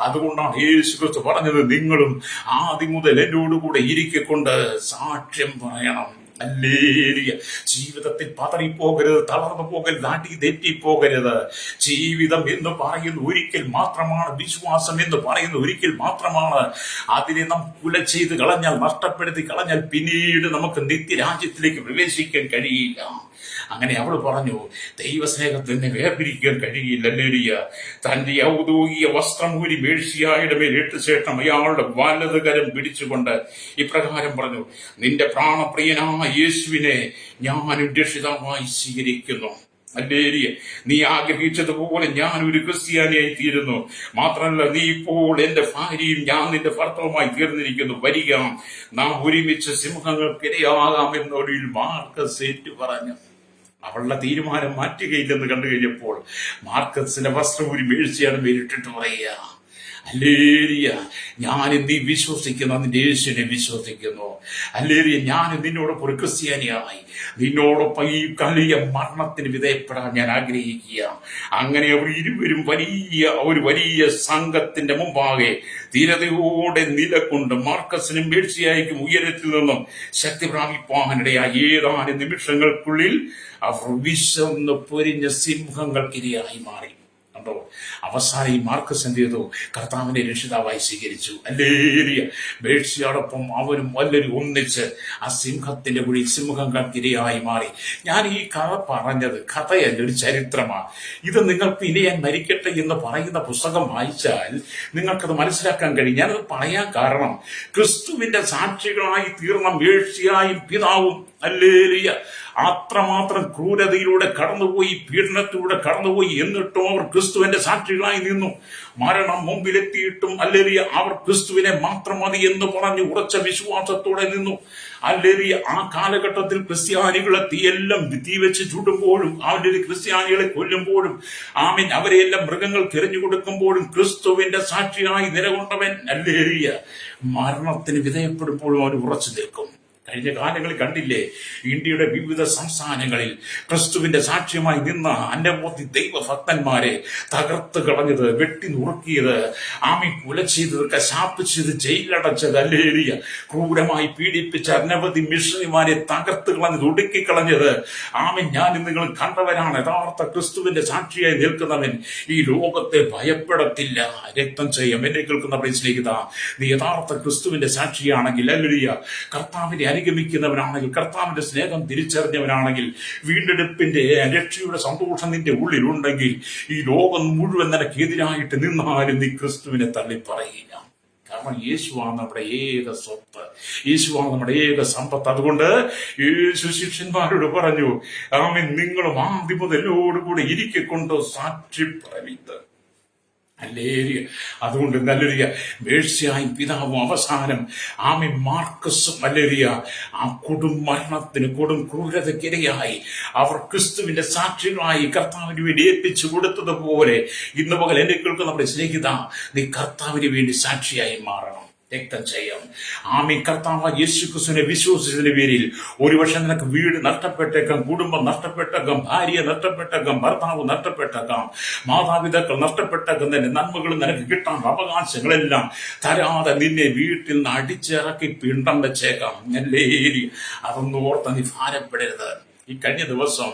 അതുകൊണ്ടാണ് യേശു ക്രിസ്തു പറഞ്ഞത്, നിങ്ങളും ആദ്യം മുതൽ എന്നോടുകൂടെ ഇരിക്കൊണ്ട് സാക്ഷ്യം പറയണം. ഹല്ലേലൂയ. ജീവിതത്തിൽ പതറിപ്പോകരുത്, തളർന്നു പോകരുത്, അടി തെറ്റിപ്പോകരുത്. ജീവിതം എന്ന് പറയുന്നത് ഒരിക്കൽ മാത്രമാണ്, വിശ്വാസം എന്ന് പറയുന്നത് ഒരിക്കൽ മാത്രമാണ്. അതിനെ നാം കുല ചെയ്ത് കളഞ്ഞാൽ, നഷ്ടപ്പെടുത്തി കളഞ്ഞാൽ പിന്നീട് നമുക്ക് നിത്യരാജ്യത്തിലേക്ക് പ്രവേശിക്കാൻ കഴിയില്ല. അങ്ങനെ അവൾ പറഞ്ഞു, ദൈവസ്നേഹത്തിന് വേർപിരിക്കാൻ കഴിയില്ല. ഹല്ലേലൂയ. തന്റെ ഔദ്യോഗിക വസ്ത്രം ഊരി മേഴ്സിയായുടെ മേൽ ഇട്ട ശേഷം അയാളുടെ വലത് കരം പിടിച്ചുകൊണ്ട് ഇപ്രകാരം പറഞ്ഞു, നിന്റെ പ്രാണപ്രിയനായ യേശുവിനെ ഞാനും രക്ഷിതാവായി സ്വീകരിക്കുന്നു. ഹല്ലേലൂയ. നീ ആഗ്രഹിച്ചതുപോലെ ഞാൻ ഒരു ക്രിസ്ത്യാനിയായി തീരുന്നു. മാത്രമല്ല, നീ ഇപ്പോൾ എന്റെ ഭാര്യയും ഞാൻ നിന്റെ ഭർത്താവുമായി തീർന്നിരിക്കുന്നു. വരിക, നാം ഒരുമിച്ച് സിംഹങ്ങൾക്കിരയാകാം എന്നൊരു മാർക്കസ് പറഞ്ഞു. അവളുടെ തീരുമാനം മാറ്റുകയില്ലെന്ന് കണ്ടു കഴിഞ്ഞപ്പോൾ മാർക്കസിന്റെ വസ്ത്രം ഒരു മേഴ്സിയാണ് മേലിട്ടിട്ട് പറയുക, ഹല്ലേലൂയ, ഞാൻ നീ വിശ്വസിക്കുന്നു, നിന്റെ യേശുവിനെ വിശ്വസിക്കുന്നു. ഹല്ലേലൂയ. ഞാൻ നിന്നോടൊപ്പം ഒരു ക്രിസ്ത്യാനിയായി നിന്നോടൊപ്പം ഈ വലിയ മരണത്തിന് വിധേയപ്പെടാൻ ഞാൻ ആഗ്രഹിക്കുക. അങ്ങനെ അവർ ഇരുവരും വലിയ സംഘത്തിന്റെ മുമ്പാകെ ധീരതയോടെ നിലകൊണ്ട് മാർക്കസിനും മേഴ്സിയായിരിക്കും ഉയരത്തിൽ നിന്നും ശക്തി പ്രാപിപ്പാനിടയായ ഏതാനും നിമിഷങ്ങൾക്കുള്ളിൽ അവർ വിശന്ന് പൊരിഞ്ഞ സിംഹങ്ങൾക്കിരയായി മാറി. കണ്ടോ, അവസാനം ഈ മാർക്കസ് എന്ത് ചെയ്തു? കർത്താവിനെ രക്ഷിതാവായി സ്വീകരിച്ചു. ഹല്ലേലൂയ. മേഴ്സിയോടൊപ്പം അവരും വല്ലരും ഒന്നിച്ച് ആ സിംഹത്തിന്റെ കുഴി സിംഹങ്ങൾക്കിരയായി മാറി. ഞാൻ ഈ കഥ പറഞ്ഞത് കഥയല്ല, ഒരു ചരിത്രമാണ്. ഇത് നിങ്ങൾക്ക് ഇനി ഞാൻ മരിക്കട്ടെ എന്ന് പറയുന്ന പുസ്തകം വായിച്ചാൽ നിങ്ങൾക്കത് മനസ്സിലാക്കാൻ കഴിയും. ഞാനത് പറയാൻ കാരണം, ക്രിസ്തുവിന്റെ സാക്ഷികളായി തീർന്ന മേഴ്സിയായും പിതാവും, ഹല്ലേലൂയ, അത്രമാത്രം ക്രൂരതയിലൂടെ കടന്നുപോയി, പീഡനത്തിലൂടെ കടന്നുപോയി. എന്നിട്ടും അവർ ക്രിസ്തുവിന്റെ സാക്ഷികളായി നിന്നു. മരണം മുമ്പിലെത്തിയിട്ടും ഹല്ലേലൂയ അവർ ക്രിസ്തുവിനെ മാത്രം മതി എന്ന് പറഞ്ഞ് ഉറച്ച വിശ്വാസത്തോടെ നിന്നു. ഹല്ലേലൂയ. ആ കാലഘട്ടത്തിൽ ക്രിസ്ത്യാനികളെ തീ വെച്ച് ചുടുമ്പോഴും, അവരുടെ ക്രിസ്ത്യാനികളെ കൊല്ലുമ്പോഴും, ആമീൻ, അവരെയെല്ലാം മൃഗങ്ങൾക്ക് എറിഞ്ഞു കൊടുക്കുമ്പോഴും ക്രിസ്തുവിന്റെ സാക്ഷിയായി നിലകൊണ്ടവൻ, ഹല്ലേലൂയ, മരണത്തിന് വിധേയപ്പെടുമ്പോഴും അവർ ഉറച്ചു നിൽക്കും. കഴിഞ്ഞ കാലങ്ങളിൽ കണ്ടില്ലേ, ഇന്ത്യയുടെ വിവിധ സംസ്ഥാനങ്ങളിൽ ക്രിസ്തുവിന്റെ സാക്ഷ്യമായി നിന്ന അനവധി ദൈവഭക്തന്മാരെ തകർത്ത് കളഞ്ഞത്, വെട്ടി നുറുക്കിയത്, ആമി കുല ചെയ്തതൊക്കെ, ശാപ്പിച്ചത്, ജയിലടച്ചത്, ഹല്ലേലൂയ, ക്രൂരമായി പീഡിപ്പിച്ച അനവധി മിഷണറിമാരെ തകർത്ത് കളഞ്ഞത്, ഒടുക്കിക്കളഞ്ഞത്, ആമി, ഞാൻ നിങ്ങൾ കണ്ടവരാണ്. യഥാർത്ഥ ക്രിസ്തുവിന്റെ സാക്ഷിയായി നിൽക്കുന്നവൻ ഈ ലോകത്തെ ഭയപ്പെടത്തില്ല. രക്തം ചെയ്യാം. എന്നെ കേൾക്കുന്ന സ്നേഹിത, നീ യഥാർത്ഥ ക്രിസ്തുവിന്റെ സാക്ഷിയാണെങ്കിൽ, ഹല്ലേലൂയ, കർത്താവിനെ അനുഗമിക്കുന്നവനാണെങ്കിൽ, കർത്താവിന്റെ സ്നേഹം തിരിച്ചറിഞ്ഞവനാണെങ്കിൽ, വീണ്ടെടുപ്പിന്റെ രക്ഷയുടെ സന്തോഷം നിന്റെ ഉള്ളിലുണ്ടെങ്കിൽ, ഈ ലോകം മുഴുവൻ നിനക്കെതിരായിട്ട് നിന്നാലും നീ ക്രിസ്തുവിനെ തള്ളിപ്പറയില്ല. കാരണം യേശുവാണ് നമ്മുടെ ഏക സ്വത്ത്, യേശുവാണ് നമ്മുടെ ഏക സമ്പത്ത്. അതുകൊണ്ട് യേശു ശിഷ്യന്മാരോട് പറഞ്ഞു, ആമേൻ, നിങ്ങളും ആദ്യം മുതലോടുകൂടെ ഇരിക്കൊണ്ട് സാക്ഷി പറവിത്ത്. ഹല്ലേലൂയ. അതുകൊണ്ട് ഹല്ലേലൂയ, മേഴ്സിയായും പിതാവും അവസാനം ആമി മാർക്കസും, ഹല്ലേലൂയ, ആ മരണത്തിന് ക്രൂരതയ്ക്കിരയായി അവർ ക്രിസ്തുവിന്റെ സാക്ഷികളായി കർത്താവിന് വേണ്ടി ഏൽപ്പിച്ചു കൊടുത്തതുപോലെ ഇന്ന് പകൽ എന്നെ കേൾക്കുന്ന നമ്മുടെ സ്നേഹിത, നീ കർത്താവിന് വേണ്ടി സാക്ഷിയായി മാറണം. രക്തം ചെയ്യാം. ആമീൻ. കർത്താവ് യേശു ക്രിസ്തുവിനെ വിശ്വസിച്ചതിന്റെ പേരിൽ ഒരുപക്ഷെ നിനക്ക് വീട് നഷ്ടപ്പെട്ടേക്കാം, കുടുംബം നഷ്ടപ്പെട്ടേക്കാം, ഭാര്യ നഷ്ടപ്പെട്ടേക്കാം, ഭർത്താവ് നഷ്ടപ്പെട്ടേക്കാം, മാതാപിതാക്കൾ നഷ്ടപ്പെട്ടേക്കാം, തന്നെ നന്മകൾ നിനക്ക് കിട്ടാൻ അവകാശങ്ങളെല്ലാം തരാതെ നിന്നെ വീട്ടിൽ നിന്ന് അടിച്ചിറക്കി പിണ്ടം വെച്ചേക്കാം. ഹല്ലേലൂയ. അതൊന്നും ഓർത്ത് നീ ഭാരപ്പെടരുത്. ഈ കഴിഞ്ഞ ദിവസം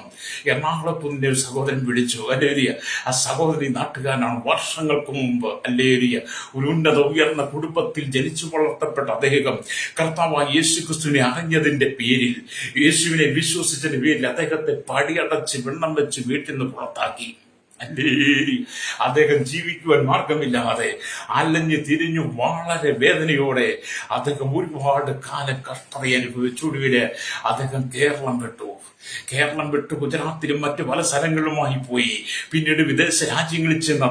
എറണാകുളത്ത് നിന്ന് ഒരു സഹോദരൻ വിളിച്ചു. അല്ലേരിയ, ആ സഹോദരി നാട്ടുകാരനാണ്. വർഷങ്ങൾക്ക് മുമ്പ് അല്ലേരിയ ഒരു ഉയർന്ന കുടുംബത്തിൽ ജനിച്ചു വളർത്തപ്പെട്ട അദ്ദേഹം കർത്താവായ യേശു ക്രിസ്തുവിനെ അറിഞ്ഞതിന്റെ പേരിൽ, യേശുവിനെ വിശ്വസിച്ചതിന്റെ പേരിൽ അദ്ദേഹത്തെ പടിയടച്ച് വെള്ളം വെച്ച് വീട്ടിൽ നിന്ന് പുറത്താക്കി. അദ്ദേഹം ജീവിക്കുവാൻ മാർഗമില്ലാതെ അലഞ്ഞു തിരിഞ്ഞു വളരെ വേദനയോടെ അദ്ദേഹം ഒരുപാട് കാലം കഷ്ടത അനുഭവിച്ചൊടുവില് അദ്ദേഹം കേരളം വിട്ടു ഗുജറാത്തിലും മറ്റു പല സ്ഥലങ്ങളുമായി പോയി. പിന്നീട് വിദേശ രാജ്യങ്ങളിൽ ചെന്ന്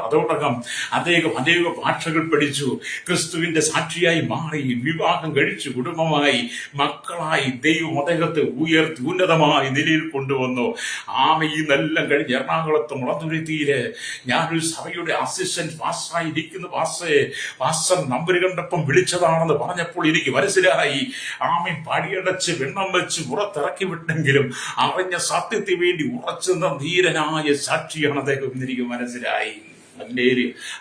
അതോടകം അദ്ദേഹം അനേക ഭാഷകൾ പഠിച്ചു. ക്രിസ്തുവിന്റെ സാക്ഷിയായി മാറി, വിവാഹം കഴിച്ചു, കുടുംബമായി, മക്കളായി ദൈവം അദ്ദേഹത്തെ ഉയർത്തി ഉന്നതമായ നിലയിൽ കൊണ്ടുവന്നു. ഇന്നെല്ലാം കഴിഞ്ഞ് എറണാകുളത്ത് മുളന്തുരുത്തിയില് ഞാനൊരു സഭയുടെ അസിസ്റ്റന്റ് പാസ്റ്ററായി ഇരിക്കുന്ന പാസ്റ്റർ നമ്പർ കണ്ടപ്പം വിളിച്ചതാണെന്ന് പറഞ്ഞപ്പോൾ എനിക്ക് മനസ്സിലായി. പടിയടച്ച് വെണ്ണം വെച്ച് പുറത്തിറക്കി വിട്ടെങ്കിലും അറിഞ്ഞ സത്യത്തിന് വേണ്ടി ഉറച്ചു നിന്ന ധീരനായ സാക്ഷിയാണ് അദ്ദേഹം എന്നെനിക്ക് മനസ്സിലായി.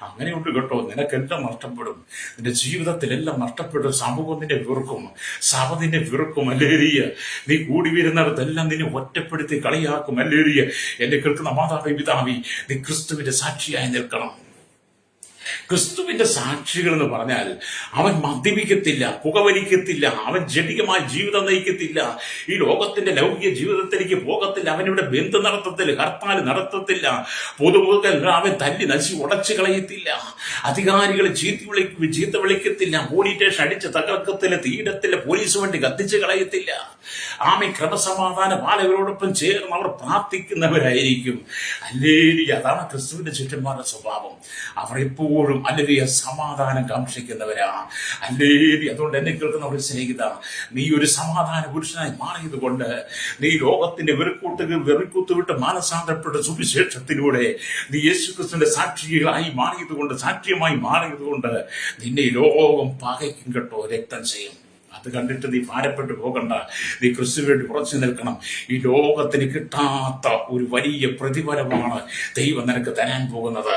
അങ്ങനെയുണ്ട് കേട്ടോ. നിനക്കെല്ലാം നഷ്ടപ്പെടും, നിന്റെ ജീവിതത്തിലെല്ലാം നഷ്ടപ്പെടും. സമൂഹം നിന്നെ വെറുക്കും, സഭ നിന്നെ വെറുക്കും. അല്ലേരിയ, നീ കൂടി വരുന്നിടത്തെല്ലാം നിന്നെ ഒറ്റപ്പെടുത്തി കളിയാക്കും. അല്ലേരിയ, എന്നെ കേൾക്കുന്ന മാതാവി പിതാവി, നീ ക്രിസ്തുവിന്റെ സാക്ഷിയായി നിൽക്കണം. ക്രിസ്തുവിന്റെ സാക്ഷികൾ എന്ന് പറഞ്ഞാൽ അവൻ മദ്യപിക്കത്തില്ല, പുകവലിക്കത്തില്ല, അവൻ ജഡികമായ ജീവിതം നയിക്കത്തില്ല, ഈ ലോകത്തിന്റെ ലൗകിക ജീവിതത്തിലേക്ക് പോകത്തില്ല, അവനിവിടെ ബന്ധു നടത്തത്തില്ല, ഹർത്താൽ നടത്തത്തില്ല, പൊതുമുഖൽ അവൻ തല്ലി നശി ഉടച്ചു കളയത്തില്ല, അധികാരികളെ ചീത്ത വിളിക്കത്തില്ല, പോലീസ് സ്റ്റേഷൻ അടിച്ച് തകർക്കത്തില്ല, തീരത്തില്ല, പോലീസ് വണ്ടി കത്തിച്ച് കളയത്തില്ല. ക്രമസമാധാന പാലകരോടൊപ്പം ചേർന്ന് അവർ പ്രാർത്ഥിക്കുന്നവരായിരിക്കും. അല്ലേലൂയ, അതാണ് ക്രിസ്തുവിന്റെ ചുറ്റന്മാരുടെ സ്വഭാവം. അവർ എപ്പോഴും അല്ലേലൂയ സമാധാനം കാക്ഷിക്കുന്നവരാ. അല്ലേലൂയ, അതുകൊണ്ട് എന്നെ കേൾക്കുന്ന ഒരു സ്നേഹിത, നീ ഒരു സമാധാന പുരുഷനായി മാറിയത് കൊണ്ട്, നീ ലോകത്തിന്റെ വെറുക്കൂത്ത് വിട്ട് മാനസാന്തരപ്പെട്ട സുവിശേഷത്തിലൂടെ നീ യേശു ക്രിസ്തുവിന്റെ സാക്ഷികളായി മാറിയത് കൊണ്ട്, സാക്ഷ്യമായി മാറിയത് കൊണ്ട് നിന്നെ ലോകം പകയ്ക്കും കേട്ടോ, രക്തം ചെയ്യും. അത് കണ്ടിട്ട് നീ ഭാരപ്പെട്ടു പോകണ്ട. നീ ക്രിസ്തുവിന് വേണ്ടി ഉറച്ചു നിൽക്കണം. ഈ ലോകത്തിന് കിട്ടാത്ത ഒരു വലിയ പ്രതിഫലമാണ് ദൈവം നിനക്ക് തരാൻ പോകുന്നത്.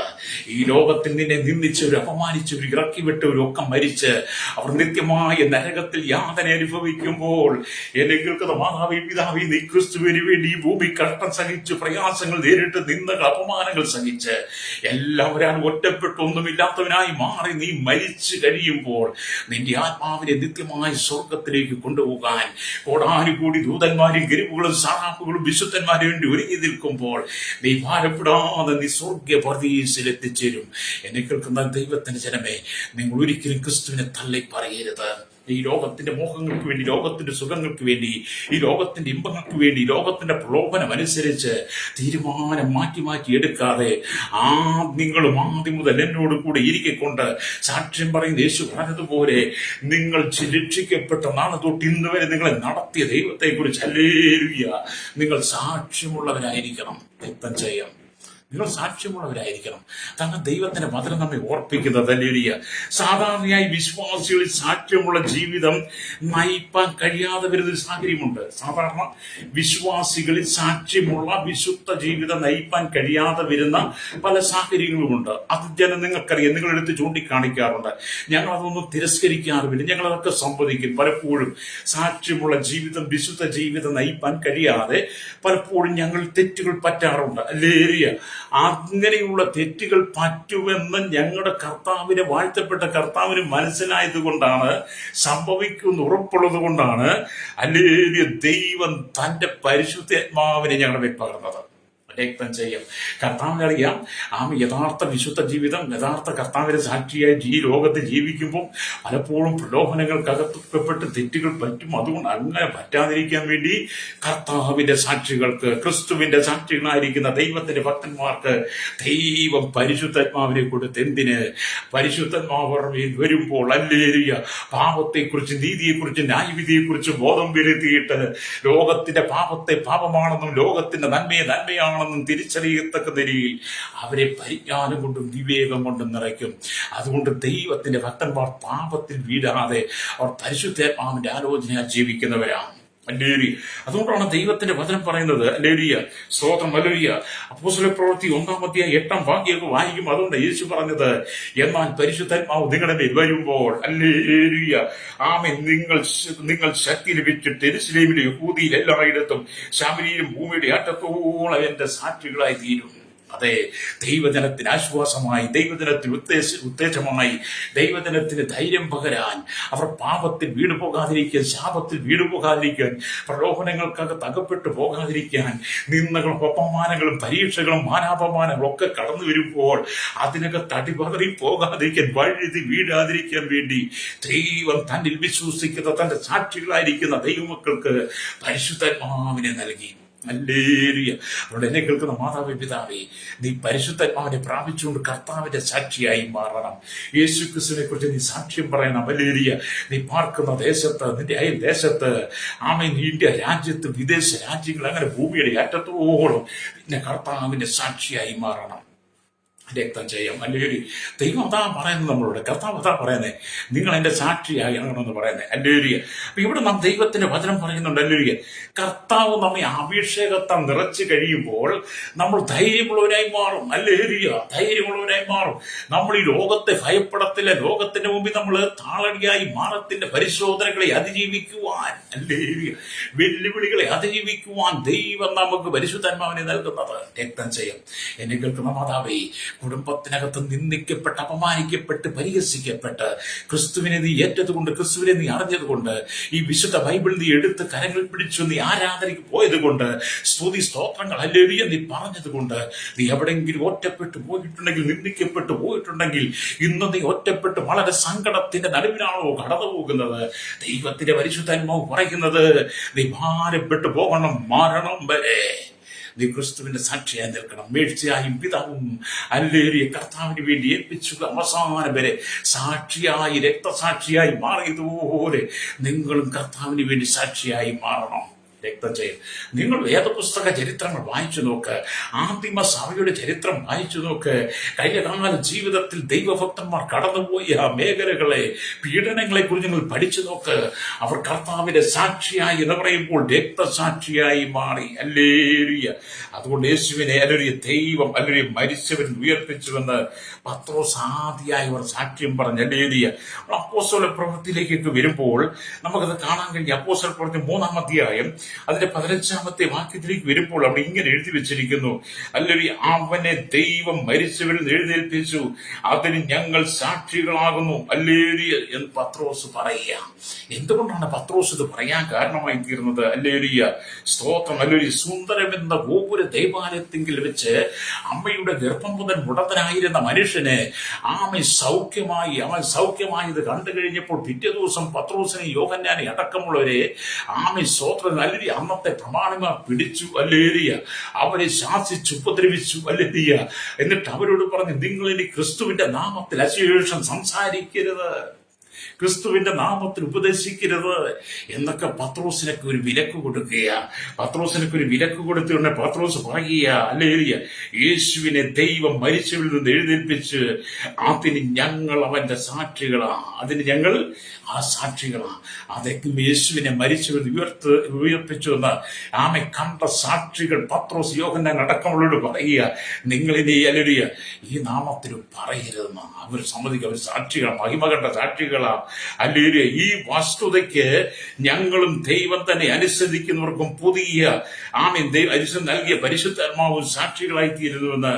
ഈ ലോകത്തിൽ നിന്നെ നിന്ദിച്ചവരും അപമാനിച്ചവരും ഇറക്കി വിട്ടവരും ഒക്കെ മരിച്ച് അവർ നിത്യമായ നരകത്തിൽ യാതന അനുഭവിക്കുമ്പോൾ, എന്നെ കേൾക്കുന്ന മാതാവി പിതാവി, നീ ക്രിസ്തുവിന് വേണ്ടി ഈ ഭൂമി കഷ്ടം സഹിച്ച്, പ്രയാസങ്ങൾ നേരിട്ട്, നിന്ദകൾ, അപമാനങ്ങൾ സഹിച്ച്, എല്ലാവരും ഒറ്റപ്പെട്ടൊന്നുമില്ലാത്തവനായി മാറി നീ മരിച്ചു കഴിയുമ്പോൾ നിന്റെ ആത്മാവിനെ നിത്യമായ സ്വർഗത്തിലേക്ക് കൊണ്ടുപോകാൻ കോടാനുകൂടി ദൂതന്മാരും ഗരുവുകളും സാറാപ്പുകളും വിശുദ്ധന്മാരും വേണ്ടി ഒരുങ്ങി നിൽക്കുമ്പോൾ നീ ഭാരപ്പെടാതെ നീ സ്വർഗ പർദീസിൽ എത്തിച്ചേരും. എന്നെ കേൾക്കുന്ന ദൈവത്തിന്റെ ജനമേ, നിങ്ങൾ ഒരിക്കലും ക്രിസ്തുവിനെ തള്ളി പറയരുത്. ഈ ലോകത്തിന്റെ മോഹങ്ങൾക്ക് വേണ്ടി, ലോകത്തിന്റെ സുഖങ്ങൾക്ക് വേണ്ടി, ഈ ലോകത്തിന്റെ ഇമ്പങ്ങൾക്ക് വേണ്ടി, ലോകത്തിന്റെ പ്രലോഭനം അനുസരിച്ച് തീരുമാനം മാറ്റി എടുക്കാതെ, നിങ്ങളും ആദ്യം മുതൽ എന്നോട് കൂടെ ഇരിക്കൊണ്ട് സാക്ഷ്യം പറയുന്ന യേശു പറഞ്ഞതുപോലെ, നിങ്ങൾ രക്ഷിക്കപ്പെട്ട നാളെ തൊട്ട് ഇന്ന് വരെ നിങ്ങളെ നടത്തിയ ദൈവത്തെ കുറിച്ച് ഹല്ലേലൂയ നിങ്ങൾ സാക്ഷ്യമുള്ളവരായിരിക്കണം. രക്തം ചെയ്യാം, നിങ്ങൾ സാക്ഷ്യമുള്ളവരായിരിക്കണം. കാരണം ദൈവത്തിന്റെ വചനം നമ്മെ ഓർപ്പിക്കുന്നത് ഹല്ലേലൂയ, സാധാരണയായി വിശ്വാസികളിൽ സാക്ഷ്യമുള്ള ജീവിതം നയിപ്പാൻ കഴിയാതെ വരുന്നൊരു സാഹചര്യമുണ്ട്. സാധാരണ വിശ്വാസികളിൽ സാക്ഷ്യമുള്ള വിശുദ്ധ ജീവിതം നയിപ്പാൻ കഴിയാതെ വരുന്ന പല സാഹചര്യങ്ങളുമുണ്ട്. അത് നിങ്ങൾക്കറിയാം, നിങ്ങളെടുത്ത് ചൂണ്ടിക്കാണിക്കാറുണ്ട്. ഞങ്ങൾ അതൊന്നും തിരസ്കരിക്കാറുമില്ല, ഞങ്ങളതൊക്കെ സംവദിക്കും. പലപ്പോഴും സാക്ഷ്യമുള്ള ജീവിതം, വിശുദ്ധ ജീവിതം നയിപ്പാൻ കഴിയാതെ പലപ്പോഴും ഞങ്ങൾ തെറ്റുകൾ പറ്റാറുണ്ട്. ഹല്ലേലൂയ, അങ്ങനെയുള്ള തെറ്റുകൾ പറ്റുമെന്ന് ഞങ്ങളുടെ കർത്താവിനെ, വാഴ്ത്തപ്പെട്ട കർത്താവിന് മനസ്സിലായത് കൊണ്ടാണ്, സംഭവിക്കുന്ന ഉറപ്പുള്ളത് കൊണ്ടാണ് ഹല്ലേലൂയ ദൈവം തന്റെ പരിശുദ്ധാത്മാവിനെ ഞങ്ങളുടെ മേൽ പകർന്നത്. രക്തം ചെയ്യും. കർത്താവിനറിയാം, യഥാർത്ഥ വിശുദ്ധ ജീവിതം, യഥാർത്ഥ കർത്താവിന്റെ സാക്ഷിയായി ഈ ലോകത്ത് ജീവിക്കുമ്പോൾ പലപ്പോഴും പ്രലോഭനങ്ങൾക്കകപ്പെട്ട് തെറ്റുകൾ പറ്റും. അതുകൊണ്ട് അങ്ങനെ പറ്റാതിരിക്കാൻ വേണ്ടി കർത്താവിന്റെ സാക്ഷികൾക്ക്, ക്രിസ്തുവിന്റെ സാക്ഷികളായിരിക്കുന്ന ദൈവത്തിന്റെ ഭക്തന്മാർക്ക് ദൈവം പരിശുദ്ധാത്മാവിനെ കൊടുത്ത്, എന്തിന്? പരിശുദ്ധാത്മാവ് വരുമ്പോൾ ഹല്ലേലൂയ പാപത്തെക്കുറിച്ച്, നീതിയെക്കുറിച്ച്, ന്യായവിധിയെക്കുറിച്ച് ബോധം വരുത്തിയിട്ട് ലോകത്തിന്റെ പാപത്തെ പാപമാണെന്നും ലോകത്തിന്റെ നന്മയെ നന്മയാണെന്നും തിരിച്ചറിയത്തക്ക നിലയിൽ അവരെ പരിജ്ഞാനം കൊണ്ടും വിവേകം കൊണ്ടും നിറയ്ക്കും. അതുകൊണ്ട് ദൈവത്തിന്റെ ഭക്തന്മാർ പാപത്തിൽ വീഴാതെ അവർ പരിശുദ്ധാത്മാവിന്റെ ആലോചനയാൽ ജീവിക്കുന്നവരാണ്. അല്ലേലൂയ. അതുകൊണ്ടാണ് ദൈവത്തിന്റെ വചനം പറയുന്നത്. അല്ലേലൂയ, സ്തോത്രം. അല്ലേലൂയ. അപ്പോസ്തല പ്രവൃത്തി 1-8 വായിക്കും. അതുകൊണ്ട് യേശു പറഞ്ഞത്, എന്നാൽ പരിശുദ്ധാത്മാവ് നിങ്ങളുടെ മേൽ വരുമ്പോൾ, അല്ലേലൂയ, ആമേൻ, നിങ്ങൾ ശക്തി ലഭിച്ചിട്ട് യെരൂശലേമിലും യഹൂദയിൽ എല്ലായിടത്തും ശമര്യയിലും ഭൂമിയുടെ അറ്റത്തോളം എന്റെ സാക്ഷികളായി തീരും. അതെ, ദൈവജനത്തിന് ആശ്വാസമായി, ദൈവജനത്തിന് ഉത്തേജമായി, ദൈവജനത്തിന് ധൈര്യം പകരാൻ, അവർ പാപത്തിൽ വീണുപോകാതിരിക്കാൻ, ശാപത്തിൽ വീണുപോകാതിരിക്കാൻ, പ്രലോഭനങ്ങൾക്കകത്ത് അകപ്പെട്ടു പോകാതിരിക്കാൻ, നിന്ദകളും അപമാനങ്ങളും പരീക്ഷകളും മാനാപമാനങ്ങളും ഒക്കെ കടന്നു വരുമ്പോൾ അതിനകത്ത് അടിപതറി പോകാതിരിക്കാൻ, വഴുതി വീഴാതിരിക്കാൻ വേണ്ടി ദൈവം തന്നിൽ വിശ്വസിക്കുന്ന തന്റെ സാക്ഷികളായിരിക്കുന്ന ദൈവമക്കൾക്ക് പരിശുദ്ധാത്മാവിനെ നൽകി. ഹല്ലേലൂയ. അതുകൊണ്ട് എന്നെ കേൾക്കുന്ന മാതാവേ, പിതാവേ, നീ പരിശുദ്ധാത്മാവിനെ പ്രാപിച്ചുകൊണ്ട് കർത്താവിന്റെ സാക്ഷിയായി മാറണം. യേശു ക്രിസ്തുവിനെ കുറിച്ച് നീ സാക്ഷ്യം പറയണം. ഹല്ലേലൂയ. നീ പാർക്കുന്ന ദേശത്ത്, നിന്റെ അയൽ ദേശത്ത്, ആമേൻ, ഇന്ത്യ രാജ്യത്ത്, വിദേശ രാജ്യങ്ങൾ, അങ്ങനെ ഭൂമിയുടെ അറ്റത്തോളം പിന്നെ കർത്താവിന്റെ സാക്ഷിയായി മാറണം. രക്തം ചെയ്യാം. അല്ലെങ്കിൽ ദൈവം അതാ പറയുന്നത് നമ്മളോട്, കർത്താവ് അതാ പറയുന്നത്, നിങ്ങൾ എന്റെ സാക്ഷിയാകണമെന്ന് പറയുന്നത്. അല്ലേലൂയ. അപ്പൊ ഇവിടെ നാം ദൈവത്തിന്റെ വചനം പറയുന്നുണ്ട്. അല്ലേലൂയ. കർത്താവ് നമ്മെ അഭിഷേകത്താൽ നിറച്ചു കഴിയുമ്പോൾ നമ്മൾ ധൈര്യമുള്ളവരായി മാറും. അല്ലേലൂയ. ധൈര്യമുള്ളവരായി മാറും. നമ്മൾ ഈ ലോകത്തെ ഭയപ്പെടത്തില്ല. ലോകത്തിന്റെ മുമ്പിൽ നമ്മൾ താളടിയായി മാറത്തില്ല. പരിശോധനകളെ അതിജീവിക്കുവാൻ, അല്ലേലൂയ, വെല്ലുവിളികളെ അതിജീവിക്കുവാൻ ദൈവം നമുക്ക് പരിശുദ്ധാത്മാവിനെ നൽകുന്നത്. രക്തം ചെയ്യാം. എന്നെ കേൾക്കുന്ന മാതാവേ, കുടുംബത്തിനകത്ത് നിന്ദിക്കപ്പെട്ട്, അപമാനിക്കപ്പെട്ട്, പരിഹസിക്കപ്പെട്ട്, ക്രിസ്തുവിനെ നീ ഏറ്റതുകൊണ്ട്, ക്രിസ്തുവിനെ നീ അറിഞ്ഞതുകൊണ്ട്, ഈ വിശുദ്ധ ബൈബിൾ നീ എടുത്ത് കരങ്ങൾ പിടിച്ചു നീ ആരാധനയ്ക്ക് പോയത് കൊണ്ട്, സ്തുതി സ്തോത്രങ്ങൾ ഹല്ലേലൂയ നീ പറഞ്ഞതുകൊണ്ട്, നീ എവിടെയെങ്കിലും ഒറ്റപ്പെട്ടു പോയിട്ടുണ്ടെങ്കിൽ, നിന്ദിക്കപ്പെട്ടു പോയിട്ടുണ്ടെങ്കിൽ, ഇന്ന് നീ ഒറ്റപ്പെട്ട് വളരെ സങ്കടത്തിന്റെ നടുവിനാണോ കടന്നു പോകുന്നത്, ദൈവത്തിന്റെ പരിശുദ്ധാത്മാവ് പറയുന്നത്, നീ ഭാരപ്പെട്ടു പോകണം. മരണം വരെ നീ ക്രിസ്തുവിന്റെ സാക്ഷിയായി നിൽക്കണം. മേഴ്ചയായും പിതാവും ഹല്ലേലൂയ കർത്താവിന് വേണ്ടി ഏൽപ്പിച്ചു അവസാനം വരെ സാക്ഷിയായി, രക്തസാക്ഷിയായി മാറിയതുപോലെ നിങ്ങളും കർത്താവിന് വേണ്ടി സാക്ഷിയായി മാറണം. രക്തം ചെയ്യും. നിങ്ങൾ വേദപുസ്തക ചരിത്രങ്ങൾ വായിച്ചു നോക്ക്. ആദിമ സഭയുടെ ചരിത്രം വായിച്ചു നോക്ക്. കഴിഞ്ഞകാല ജീവിതത്തിൽ ദൈവഭക്തന്മാർ കടന്നുപോയ മേഖലകളെ, പീഡനങ്ങളെ കുറിച്ച് നിങ്ങൾ പഠിച്ചു നോക്ക്. അവർ കർത്താവിന്റെ സാക്ഷിയായി എന്ന് പറയുമ്പോൾ രക്തസാക്ഷിയായി മാറി. ഹല്ലേലൂയ. അതുകൊണ്ട് യേശുവിനെ അല്ലേലൂയ ദൈവം അല്ലേലൂയ മരിച്ചവരിൽ ഉയർപ്പിച്ചുവെന്ന് പത്രോസ് ആദ്യമായി അവർ സാക്ഷ്യം പറഞ്ഞു. ഹല്ലേലൂയ. അപ്പോസ്തല പ്രവൃത്തിയിലേക്ക് വരുമ്പോൾ നമുക്കത് കാണാൻ കഴിയും. അപ്പോസ്തല പ്രവൃത്തി 3-ാം അധ്യായം അതിന്റെ 15-ാമത്തെ വാക്യത്തിലേക്ക് വരുമ്പോൾ അവിടെ ഇങ്ങനെ എഴുതി വെച്ചിരിക്കുന്നു, അല്ലേലൂയ, അവനെ ദൈവം മരിച്ചവരിൽ എഴുന്നേൽപ്പിച്ചു, അതിന് ഞങ്ങൾ സാക്ഷികളാകുന്നു. ഹല്ലേലൂയ എന്ന് പത്രോസ് പറയുക. എന്തുകൊണ്ടാണ് പത്രോസ് ഇത് പറയാൻ കാരണമായി തീർന്നത്? ഹല്ലേലൂയ, സ്തോത്രം. ഹല്ലേലൂയ. സുന്ദരമെന്ന ഗോപുര ദൈവാലയത്തിൽ വെച്ച് അമ്മയുടെ ഗർഭം മുതൽ മുടന്തനായിരുന്ന മനുഷ്യന് അവൻ സൗഖ്യമായത് കണ്ടു കഴിഞ്ഞപ്പോൾ പിറ്റേ ദിവസം പത്രോസിനെ, യോഹന്നാനെ അടക്കമുള്ളവരെ സ്തോത്രം ഹല്ലേലൂയ അന്നത്തെ പ്രമാണങ്ങൾ പിടിച്ചു. ഹല്ലേലൂയ. അവരെ ശാസിച്ചു, ഉപദ്രവിച്ചു. ഹല്ലേലൂയ. എന്നിട്ട് അവരോട് പറഞ്ഞു, നിങ്ങൾ ഇനി ക്രിസ്തുവിന്റെ നാമത്തിൽ അശേഷം സംസാരിക്കരുത്, ക്രിസ്തുവിന്റെ നാമത്തിൽ ഉപദേശിക്കരുത് എന്നൊക്കെ പത്രോസിനൊക്കെ ഒരു വിലക്ക് കൊടുക്കുക. പത്രോസിനൊക്കെ ഒരു വിലക്ക് കൊടുത്തുകൊണ്ട് പത്രോസ് പറയുക, ഹല്ലേലൂയ, യേശുവിനെ ദൈവം മരിച്ചവരിൽ നിന്ന് എഴുന്നേൽപ്പിച്ച് അതിന് ഞങ്ങൾ അവന്റെ സാക്ഷികളാണ്. അതിന് ഞങ്ങൾ ആ സാക്ഷികളാണ്. അതൊക്കെ യേശുവിനെ മരിച്ചവരിൽ ഉയർപ്പിച്ചു എന്ന് ആമെ കണ്ട സാക്ഷികൾ പത്രോസ്, യോഹന്നാൻ അടക്കമുള്ളവരോട് പറയുക, നിങ്ങളിനി ഹല്ലേലൂയ ഈ നാമത്തിൽ പറയരുതെന്ന് അവർ സമ്മതിക്കുക. അവർ സാക്ഷികളാണ്, മഹിമ കണ്ട സാക്ഷികളാണ്. ഹല്ലേലൂയ. ഈ വസ്തുതയ്ക്ക് ഞങ്ങളും ദൈവം തന്നെ അനുസരിക്കുന്നവർക്കും പുതിയ അനുസരിച്ച് നൽകിയ പരിശുദ്ധാത്മാവും സാക്ഷികളായി തീരുന്നുവെന്ന്